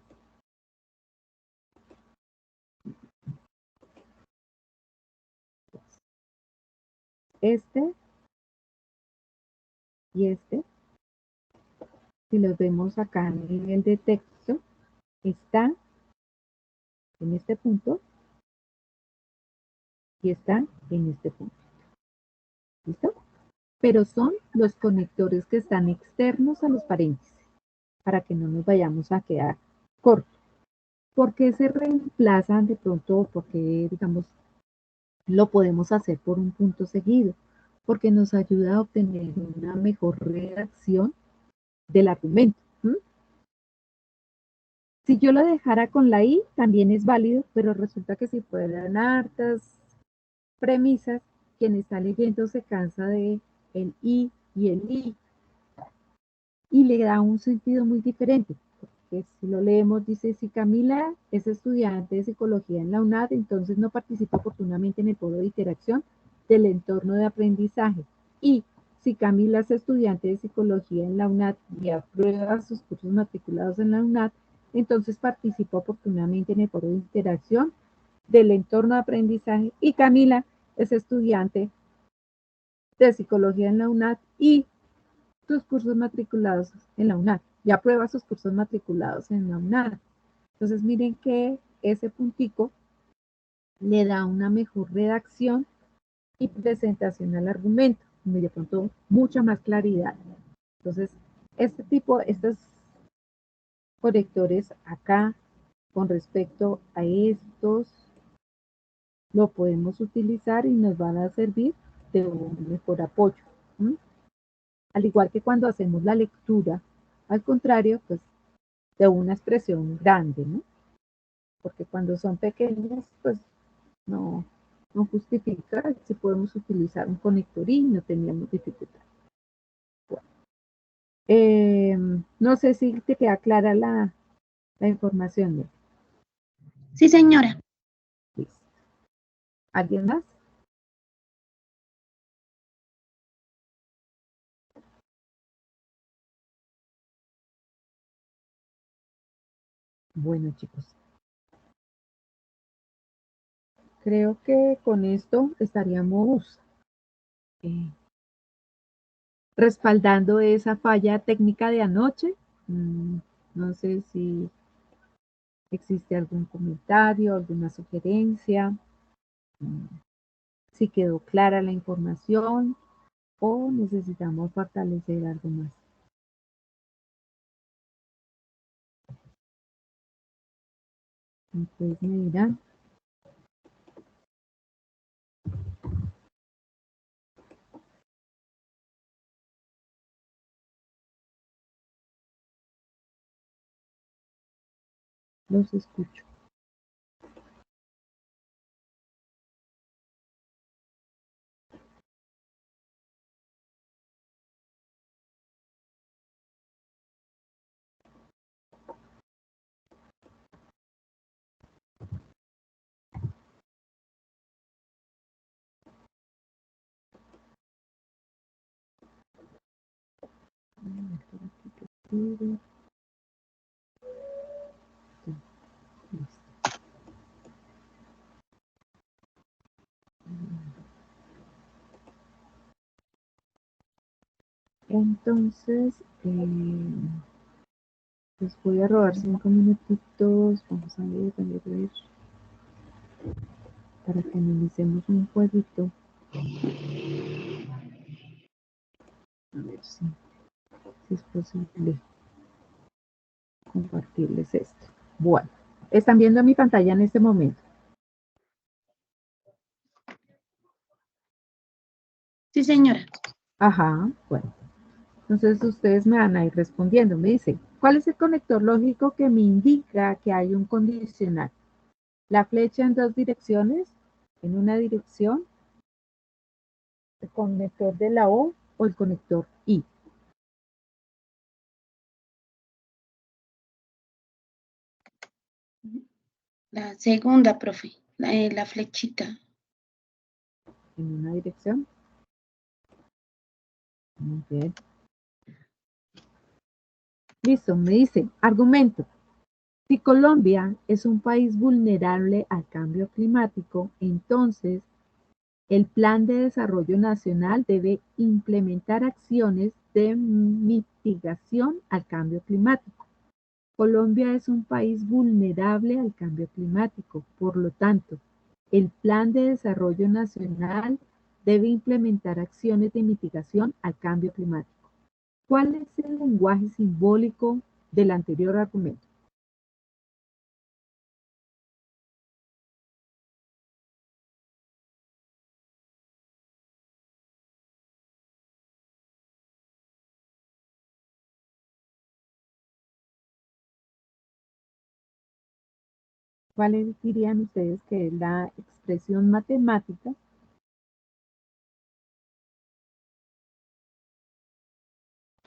Este y este, si los vemos acá en el nivel de texto, está en este punto y está en este punto. ¿Listo? Pero son los conectores que están externos a los paréntesis, para que no nos vayamos a quedar cortos. ¿Por qué se reemplazan de pronto? Porque, digamos, lo podemos hacer por un punto seguido, porque nos ayuda a obtener una mejor redacción del argumento. ¿Mm? Si yo lo dejara con la I, también es válido, pero resulta que si fueran hartas premisas, quien está leyendo se cansa de el I y el I, y le da un sentido muy diferente. Porque si lo leemos, dice, si Camila es estudiante de psicología en la UNAD, entonces no participa oportunamente en el foro de interacción del entorno de aprendizaje. Y si Camila es estudiante de psicología en la UNAD y aprueba sus cursos matriculados en la UNAD, entonces participa oportunamente en el foro de interacción del entorno de aprendizaje. Y Camila es estudiante de psicología en la UNAD y sus cursos matriculados en la UNAD y aprueba sus cursos matriculados en la UNAD. Entonces miren que ese puntico le da una mejor redacción y presentación al argumento, y de pronto mucha más claridad. Entonces, estos conectores acá, con respecto a estos, lo podemos utilizar y nos van a servir de un mejor apoyo. ¿Mm? Al igual que cuando hacemos la lectura, al contrario, pues de una expresión grande, ¿no? Porque cuando son pequeñas, pues no, no justifica si podemos utilizar un conector y no teníamos dificultad. Bueno, no sé si te queda clara la información, ¿no? Sí, señora. Listo. ¿Alguien más? Bueno, chicos. Creo que con esto estaríamos respaldando esa falla técnica de anoche. No sé si existe algún comentario, alguna sugerencia, si quedó clara la información o necesitamos fortalecer algo más. Ustedes me dirán. los escucho. Entonces, les voy a robar 5 minutitos. Vamos a ver, para que analicemos un jueguito. A ver si es posible compartirles esto. Bueno, están viendo mi pantalla en este momento. Sí, señora. Ajá, bueno. Entonces ustedes me van a ir respondiendo. Me dice, ¿cuál es el conector lógico que me indica que hay un condicional? ¿La flecha en dos direcciones? ¿En una dirección? ¿El conector de la O o el conector I? La segunda, profe. La flechita. ¿En una dirección? Muy bien. Listo, me dice, argumento. Si Colombia es un país vulnerable al cambio climático, entonces el Plan de Desarrollo Nacional debe implementar acciones de mitigación al cambio climático. Colombia es un país vulnerable al cambio climático, por lo tanto, el Plan de Desarrollo Nacional debe implementar acciones de mitigación al cambio climático. ¿Cuál es el lenguaje simbólico del anterior argumento? ¿Cuáles dirían ustedes que es la expresión matemática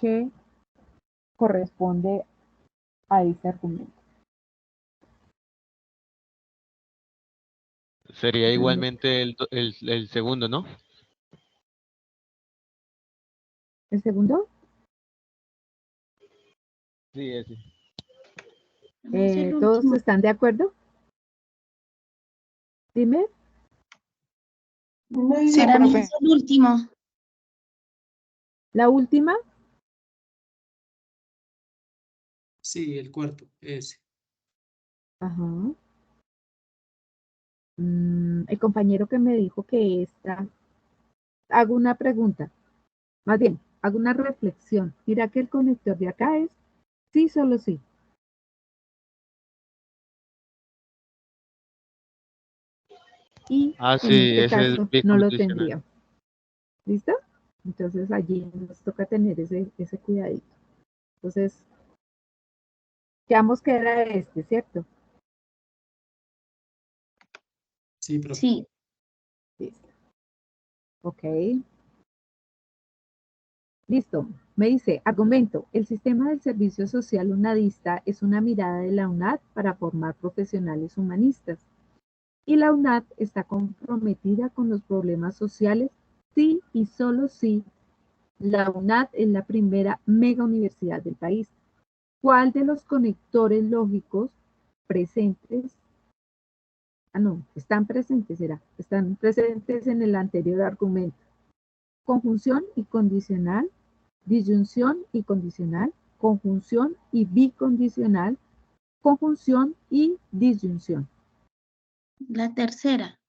que corresponde a ese argumento? Sería igualmente el segundo, ¿no? ¿El segundo? Sí, ese. Es el ¿Todos último. están de acuerdo? Dime. Sí, Para mí profe. es el último. La última. Sí, el cuarto, ese. Ajá. El compañero que me dijo que esta, hago una pregunta, más bien, hago una reflexión. Mira que el conector de acá es sí, solo sí. Y Ah, en sí, este ese es caso no lo bicondicional. tendría. ¿Listo? Entonces allí nos toca tener ese cuidadito. Entonces, quedamos que era este, ¿cierto? Sí, profe. Sí. Listo. Ok. Listo. Me dice, argumento, el sistema del servicio social unadista es una mirada de la UNAD para formar profesionales humanistas. Y la UNAD está comprometida con los problemas sociales sí y solo si la UNAD es la primera mega universidad del país. ¿Cuál de los conectores lógicos presentes, están presentes, están presentes en el anterior argumento? Conjunción y condicional, disyunción y condicional, conjunción y bicondicional, conjunción y disyunción. La tercera.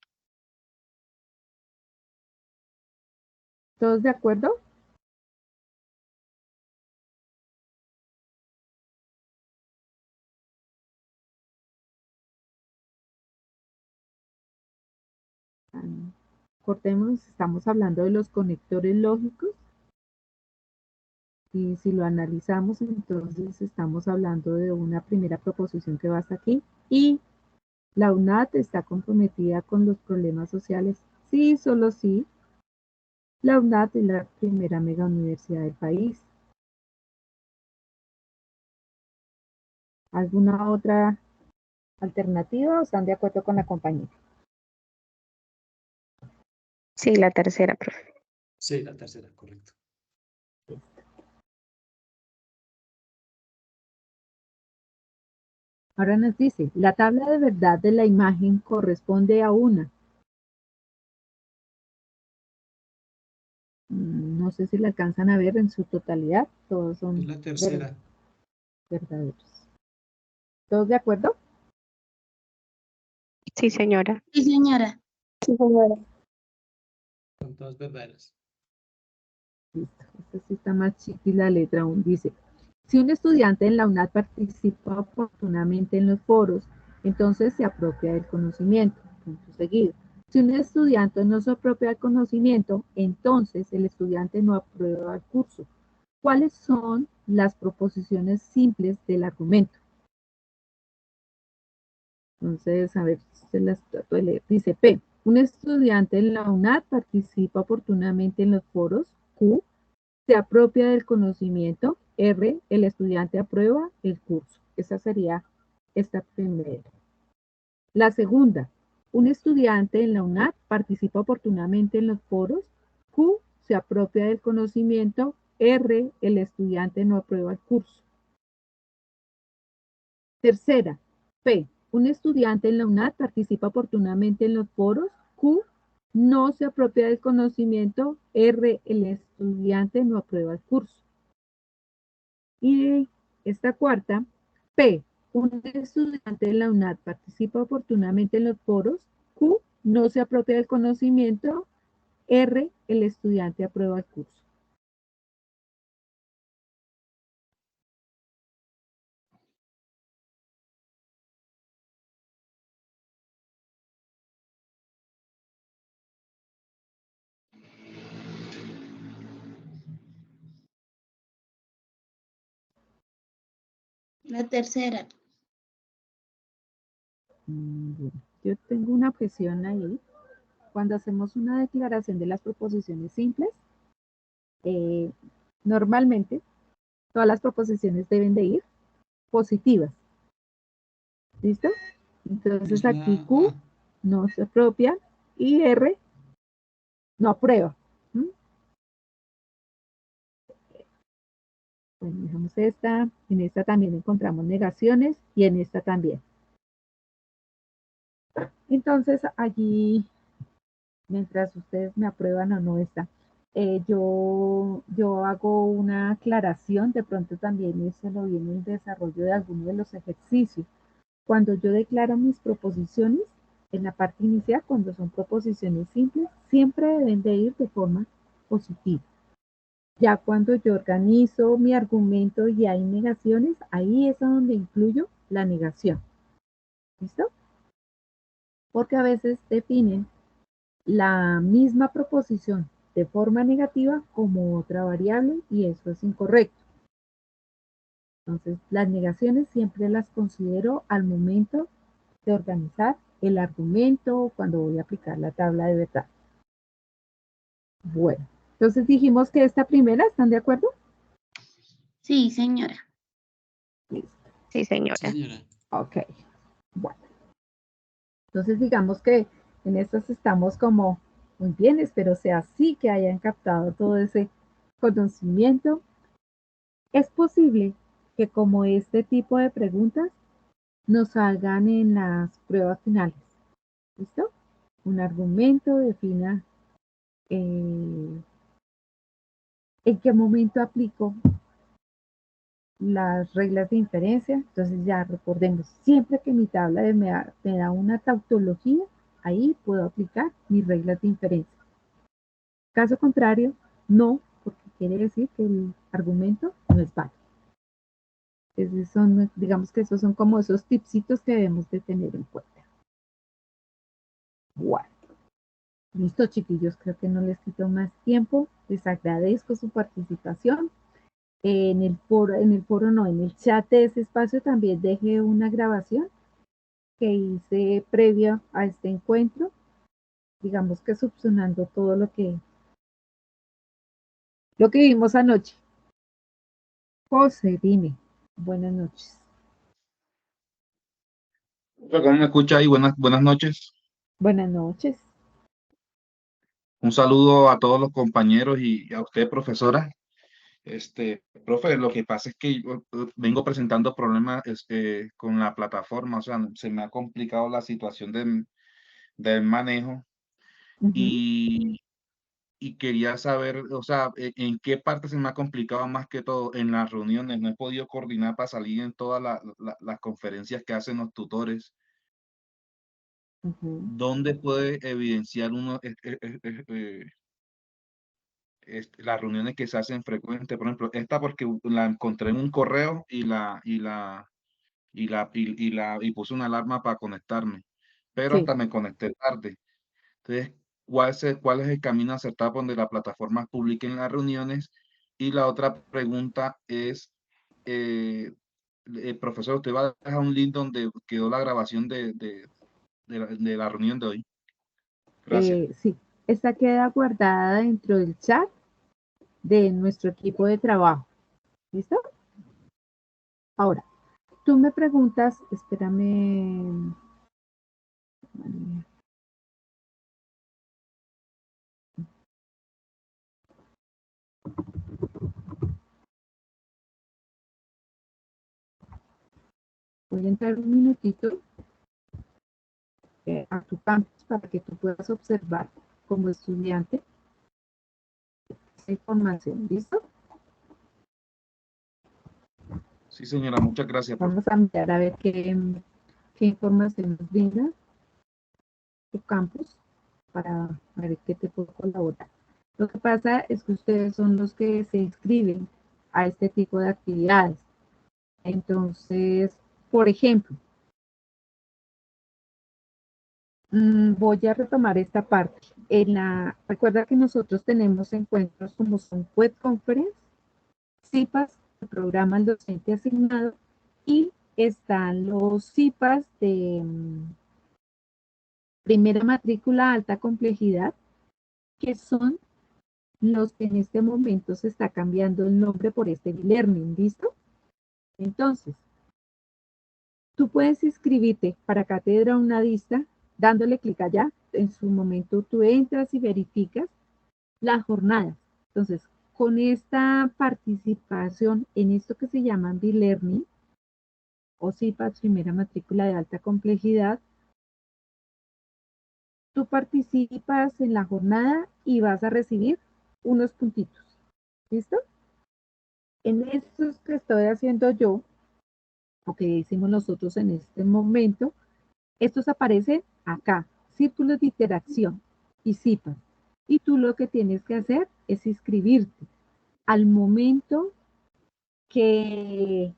¿Todos de acuerdo? Cortemos, estamos hablando de los conectores lógicos. Y si lo analizamos, entonces estamos hablando de una primera proposición que va hasta aquí. Y la UNAT está comprometida con los problemas sociales. Sí, solo sí. La UNAT es la primera mega universidad del país. ¿Alguna otra alternativa o están de acuerdo con la compañía? Sí, la tercera, profe. Sí, la tercera, correcto. Ahora nos dice, la tabla de verdad de la imagen corresponde a una. No sé si la alcanzan a ver en su totalidad. Todos Es son la tercera. verdaderos. ¿Todos de acuerdo? Sí, señora. Sí, señora. Sí, señora. Son todas verdaderas. Listo. Esta sí está más chiquita la letra aún. Dice, si un estudiante en la UNAD participa oportunamente en los foros, entonces se apropia del conocimiento. Punto seguido. Si un estudiante no se apropia del conocimiento, entonces el estudiante no aprueba el curso. ¿Cuáles son las proposiciones simples del argumento? Entonces, a ver, se las trato de leer. Dice P. Un estudiante en la UNAD participa oportunamente en los foros. Q. Se apropia del conocimiento. R. El estudiante aprueba el curso. Esa sería esta primera. La segunda. Un estudiante en la UNAD participa oportunamente en los foros. Q. Se apropia del conocimiento. R. El estudiante no aprueba el curso. Tercera, P. Un estudiante en la UNAD participa oportunamente en los foros. Q. No se apropia del conocimiento. R. El estudiante no aprueba el curso. Y esta cuarta, P. Un estudiante en la UNAD participa oportunamente en los foros. Q. No se apropia del conocimiento. R. El estudiante aprueba el curso. La tercera. Bien. Yo tengo una objeción ahí. Cuando hacemos una declaración de las proposiciones simples, eh, normalmente todas las proposiciones deben de ir positivas. ¿Listo? Entonces Es aquí la Q A. no se apropia y R no aprueba. ¿Mm? Bueno, dejamos esta, en esta también encontramos negaciones y en esta también. Entonces allí, mientras ustedes me aprueban o no esta, yo hago una aclaración, de pronto también eso lo viene en el desarrollo de algunos de los ejercicios. Cuando yo declaro mis proposiciones, en la parte inicial, cuando son proposiciones simples, siempre deben de ir de forma positiva. Ya cuando yo organizo mi argumento y hay negaciones, ahí es donde incluyo la negación. ¿Listo? Porque a veces definen la misma proposición de forma negativa como otra variable y eso es incorrecto. Entonces, las negaciones siempre las considero al momento de organizar el argumento cuando voy a aplicar la tabla de verdad. Bueno, entonces dijimos que esta primera, ¿están de acuerdo? Sí, señora. Listo. Sí, señora. Sí, señora. Ok. Bueno. Entonces digamos que en estas estamos como muy bien, espero sea así, que hayan captado todo ese conocimiento. Es posible que como este tipo de preguntas nos salgan en las pruebas finales. ¿Listo? Un argumento defina en qué momento aplico las reglas de inferencia. Entonces ya recordemos, siempre que mi tabla me da una tautología, ahí puedo aplicar mis reglas de inferencia. Caso contrario, no, porque quiere decir que el argumento no es válido. Esos son, digamos que esos son como esos tipsitos que debemos de tener en cuenta. Bueno. Listo, chiquillos, creo que no les quito más tiempo. Les agradezco su participación. en el foro no, en el chat de ese espacio también dejé una grabación que hice previo a este encuentro, digamos que subsanando todo lo que vimos anoche. José, dime. Buenas noches. ¿Cómo me escucha ahí? Buenas noches. Buenas noches. Un saludo a todos los compañeros y a usted, profesora. Profe, lo que pasa es que yo vengo presentando problemas con la plataforma, o sea, se me ha complicado la situación del manejo Ujú. y, y quería saber, o sea, en qué parte se me ha complicado más que todo en las reuniones. No he podido coordinar para salir en todas las conferencias que hacen los tutores. Ujú. ¿Dónde puede evidenciar uno las reuniones que se hacen frecuentes? Por ejemplo, esta porque la encontré en un correo y puse una alarma para conectarme, pero Sí, hasta me conecté tarde. Entonces, ¿cuál es el camino acertado donde la plataforma publique las reuniones? Y la otra pregunta es, profesor, ¿usted va a dejar un link donde quedó la grabación de la reunión de hoy? Gracias. sí. Esta queda guardada dentro del chat de nuestro equipo de trabajo. ¿Listo? Ahora, tú me preguntas, espérame. Voy a entrar un minutito a tu campus para que tú puedas observar como estudiante esa información. ¿Listo? Sí, señora, muchas gracias, profe. Vamos a mirar a ver qué información nos brinda tu campus para ver qué te puedo colaborar. Lo que pasa es que ustedes son los que se inscriben a este tipo de actividades. Entonces, por ejemplo, voy a retomar esta parte. Recuerda que nosotros tenemos encuentros como son web conference, CIPAS, el programa al docente asignado, y están los CIPAS de primera matrícula alta complejidad, que son los que en este momento se está cambiando el nombre por este e-learning, ¿listo? Entonces, tú puedes inscribirte para Cátedra Una Vista dándole clic allá. En su momento tú entras y verificas las jornadas. Entonces, con esta participación en esto que se llama e-learning o CIPAS, primera matrícula de alta complejidad, tú participas en la jornada y vas a recibir unos puntitos. ¿Listo? En estos que estoy haciendo yo, o que hicimos nosotros en este momento, estos aparecen acá, círculos de interacción y CIPAS. Y tú lo que tienes que hacer es inscribirte. Al momento que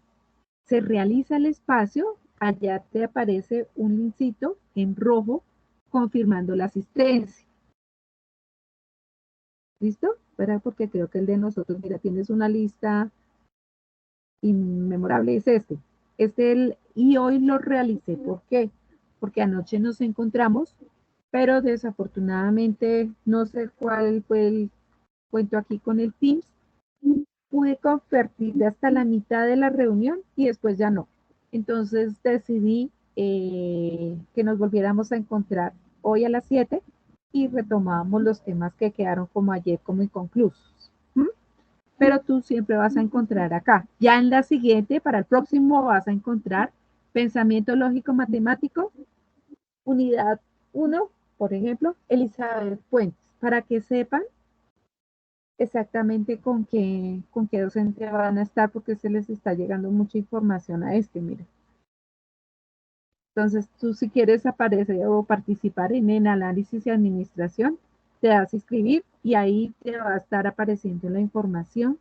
se realiza el espacio, allá te aparece un lincito en rojo confirmando la asistencia. ¿Listo? ¿Verdad? Porque creo que el de nosotros, mira, tienes una lista inmemorable, es este. Y hoy lo realicé. ¿Por qué? Porque anoche nos encontramos, pero desafortunadamente no sé cuál fue el cuento aquí con el Teams. Pude convertir hasta la mitad de la reunión y después ya no. Entonces decidí que nos volviéramos a encontrar hoy a las 7 y retomábamos los temas que quedaron como ayer como inconclusos. ¿Mm? Pero tú siempre vas a encontrar acá. Ya en la siguiente, para el próximo, vas a encontrar pensamiento lógico matemático, unidad 1, por ejemplo, Elizabeth Puentes, para que sepan exactamente con qué docente van a estar, porque se les está llegando mucha información a este, mira. Entonces, tú si quieres aparecer o participar en análisis y administración, te das a inscribir y ahí te va a estar apareciendo la información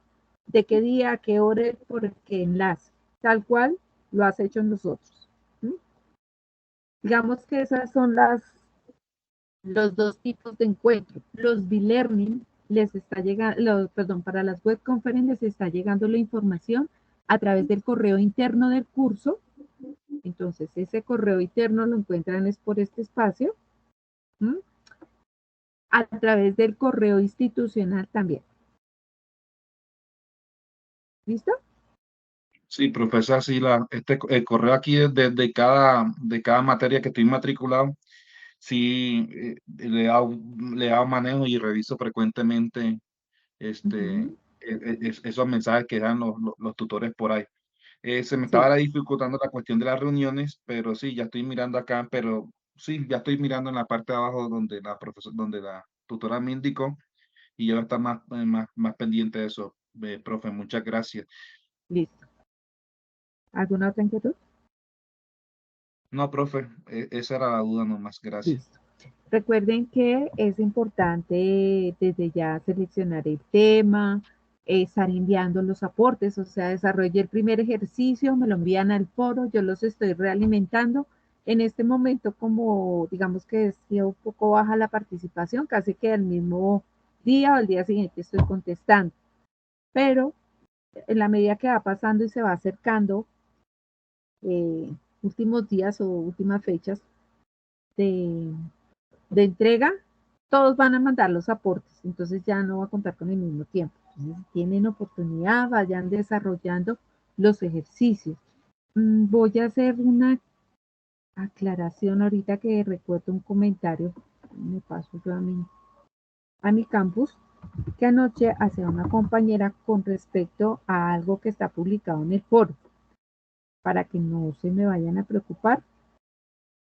de qué día, a qué hora, por qué enlace, tal cual lo has hecho nosotros. ¿Sí? Digamos que esas son los dos tipos de encuentro. Los e-learning les está llegando, perdón, para las web conferencias les está llegando la información a través del correo interno del curso. Entonces, ese correo interno lo encuentran es por este espacio, ¿m? A través del correo institucional también. ¿Listo? Sí, profesor, sí, el correo aquí es de cada materia que estoy matriculado, sí, le hago manejo y reviso frecuentemente Ujú. esos mensajes que dan los tutores por ahí. Se me Sí, estaba dificultando la cuestión de las reuniones, pero sí, ya estoy mirando acá, pero sí, ya estoy mirando en la parte de abajo donde la tutora me indicó y yo voy a estar más pendiente de eso. Profe, muchas gracias. listo. ¿Alguna otra inquietud? No, profe, esa era la duda nomás, gracias. Listo. Recuerden que es importante desde ya seleccionar el tema, estar enviando los aportes, o sea, desarrollé el primer ejercicio, me lo envían al foro, yo los estoy realimentando. En este momento, como digamos que es un poco baja la participación, casi que el mismo día o el día siguiente estoy contestando, pero en la medida que va pasando y se va acercando últimos días o últimas fechas de, de entrega, todos van a mandar los aportes, entonces ya no va a contar con el mismo tiempo. Entonces, si tienen oportunidad, vayan desarrollando los ejercicios. Voy a hacer una aclaración ahorita que recuerdo un comentario, me paso yo a mi campus, que anoche hacía una compañera con respecto a algo que está publicado en el foro, para que no se me vayan a preocupar,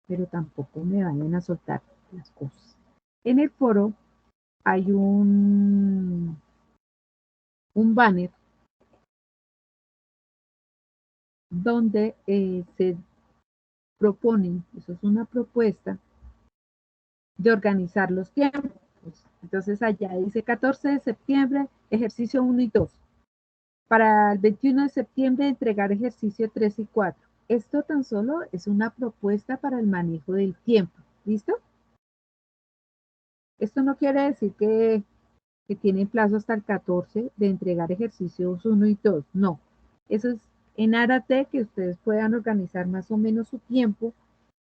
pero tampoco me vayan a soltar las cosas. En el foro hay un banner donde se proponen, eso es una propuesta, de organizar los tiempos. Entonces allá dice 14 de septiembre, ejercicio 1 y 2. Para el 21 de septiembre, entregar ejercicio 3 y 4. Esto tan solo es una propuesta para el manejo del tiempo. ¿Listo? Esto no quiere decir que tienen plazo hasta el 14 de entregar ejercicios 1 y 2. No. Eso es en aras de que ustedes puedan organizar más o menos su tiempo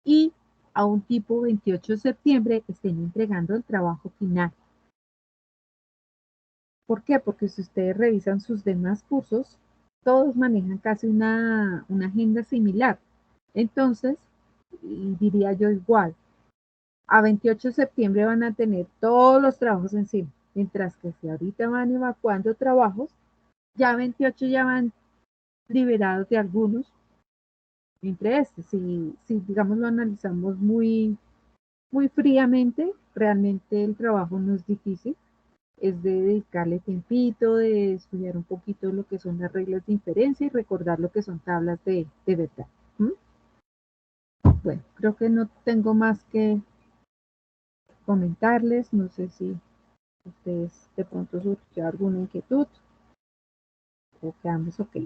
y a un tipo 28 de septiembre estén entregando el trabajo final. ¿Por qué? Porque si ustedes revisan sus demás cursos, todos manejan casi una agenda similar. Entonces, diría yo igual, a 28 de septiembre van a tener todos los trabajos encima, mientras que si ahorita van evacuando trabajos, ya 28 ya van liberados de algunos, entre estos. Si digamos lo analizamos muy fríamente, realmente el trabajo no es difícil, es de dedicarle tiempito, de estudiar un poquito lo que son las reglas de inferencia y recordar lo que son tablas de verdad. ¿Mm? Bueno, creo que no tengo más que comentarles, no sé si ustedes de pronto surgió alguna inquietud o quedamos ok.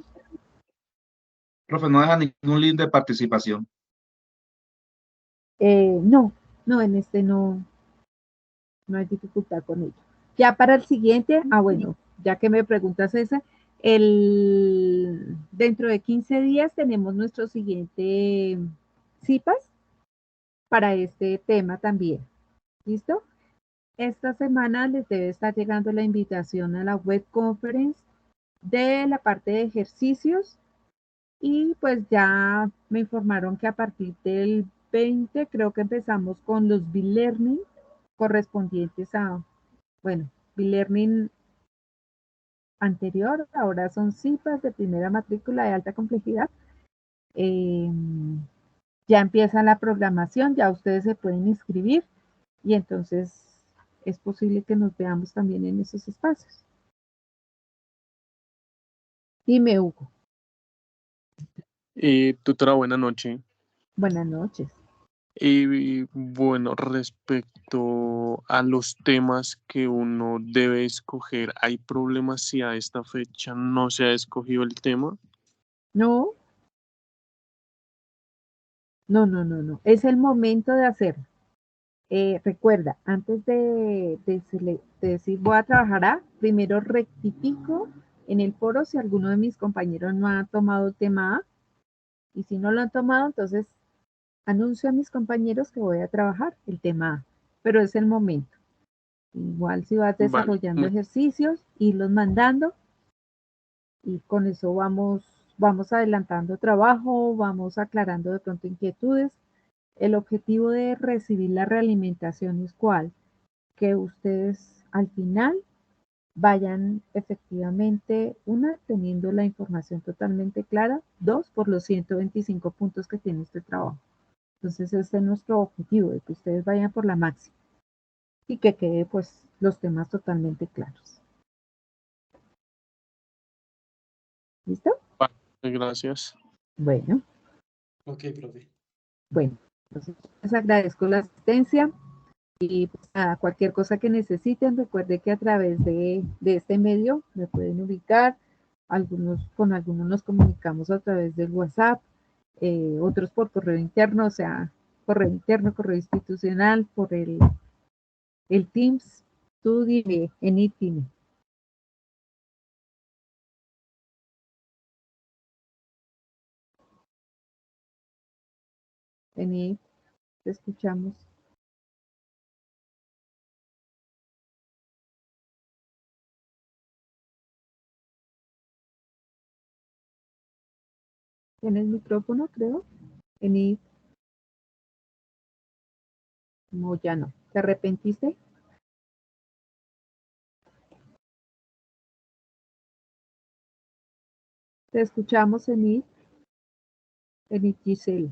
Profe, no deja ningún link de participación. No, en este no hay dificultad con ello. Ya para el siguiente, bueno, ya que me preguntas esa, dentro de 15 días tenemos nuestro siguiente CIPAS para este tema también. ¿Listo? Esta semana les debe estar llegando la invitación a la web conference de la parte de ejercicios y pues ya me informaron que a partir del 20 creo que empezamos con los B-Learning correspondientes a, bueno, B-Learning anterior, ahora son CIPAS de primera matrícula de alta complejidad. Ya empieza la programación, ya ustedes se pueden inscribir y entonces es posible que nos veamos también en esos espacios. Dime, Hugo. Tutora, buena noche. Buenas noches. Bueno, respecto a los temas que uno debe escoger, ¿hay problemas si a esta fecha no se ha escogido el tema? No. Es el momento de hacerlo. Recuerda, antes de decir voy a trabajar A, primero rectifico en el foro si alguno de mis compañeros no ha tomado el tema A. Y si no lo han tomado, entonces anuncio a mis compañeros que voy a trabajar el tema A. Pero es el momento. Igual si vas Vale. desarrollando ejercicios, irlos mandando. Y con eso vamos adelantando trabajo, vamos aclarando de pronto inquietudes. El objetivo de recibir la realimentación es cuál, que ustedes al final vayan efectivamente, una, teniendo la información totalmente clara, dos, por los 125 puntos que tiene este trabajo. Entonces ese es nuestro objetivo, de que ustedes vayan por la máxima y que quede pues los temas totalmente claros. ¿Listo? Gracias. Bueno, Ok, profe. bueno, entonces les agradezco la asistencia. Y pues, nada, cualquier cosa que necesiten, recuerde que a través de este medio me pueden ubicar. Con algunos nos comunicamos a través del WhatsApp, otros por correo interno, o sea, correo interno, correo institucional, por el Teams. Tú dime, en it, dime. En it, te escuchamos. ¿Tienes micrófono, creo? En it. No, ya no. ¿Te arrepentiste? Te escuchamos en it, Giselle.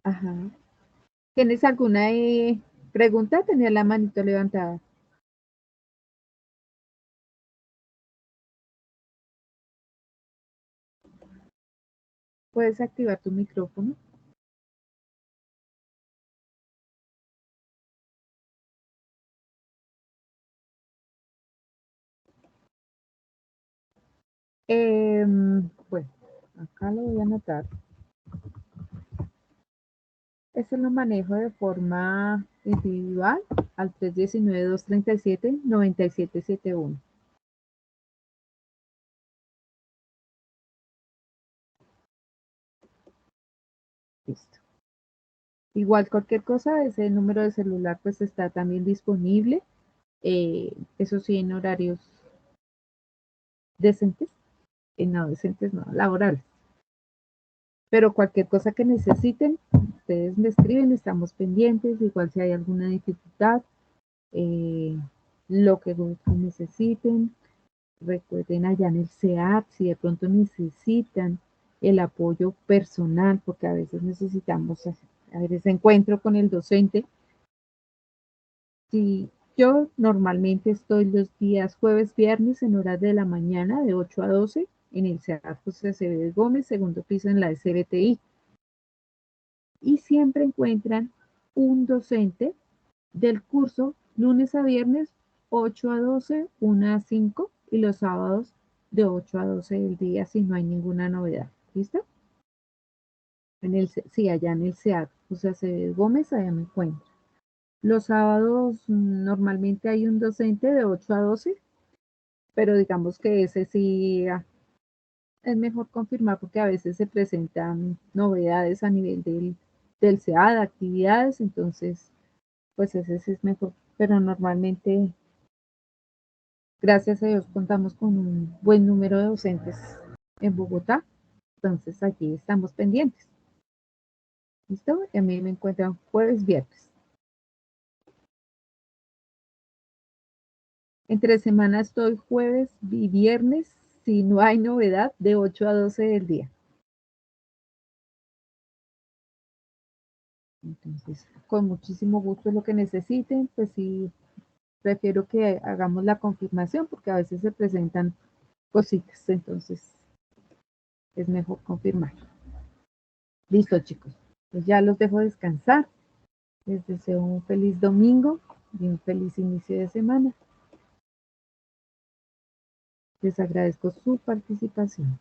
Ajá. ¿Tienes alguna pregunta? Tenía la manito levantada. Puedes activar tu micrófono. Bueno, acá lo voy a anotar. Este lo manejo de forma individual al 319-237-9771. Listo. Igual cualquier cosa, ese número de celular pues está también disponible. Eso sí, en horarios decentes. No, decentes no, laborales. Pero cualquier cosa que necesiten, ustedes me escriben, estamos pendientes, igual si hay alguna dificultad, lo que necesiten. Recuerden allá en el CEAP, si de pronto necesitan el apoyo personal, porque a veces necesitamos hacer ese encuentro con el docente. Si yo normalmente estoy los días jueves, viernes en horas de la mañana de 8 a 12 en el CEAP José Acevedo Gómez, segundo piso en la SBTI. Y siempre encuentran un docente del curso lunes a viernes 8 a 12, 1 a 5 y los sábados de 8 a 12 del día si no hay ninguna novedad. ¿Listo? Sí, allá en el CEAP José Acevedo Gómez, allá me encuentro. Los sábados normalmente hay un docente de 8 a 12, pero digamos que ese sí es mejor confirmar porque a veces se presentan novedades a nivel del CEAD, actividades, entonces pues ese sí es mejor, pero normalmente, gracias a Dios, contamos con un buen número de docentes en Bogotá, entonces aquí estamos pendientes. ¿Listo? Y a mí me encuentran jueves, viernes. Entre semana estoy jueves y viernes, si no hay novedad, de 8 a 12 del día. Entonces, con muchísimo gusto lo que necesiten, pues sí, prefiero que hagamos la confirmación porque a veces se presentan cositas, entonces es mejor confirmar. Listo, chicos. Pues ya los dejo descansar. Les deseo un feliz domingo y un feliz inicio de semana. Les agradezco su participación.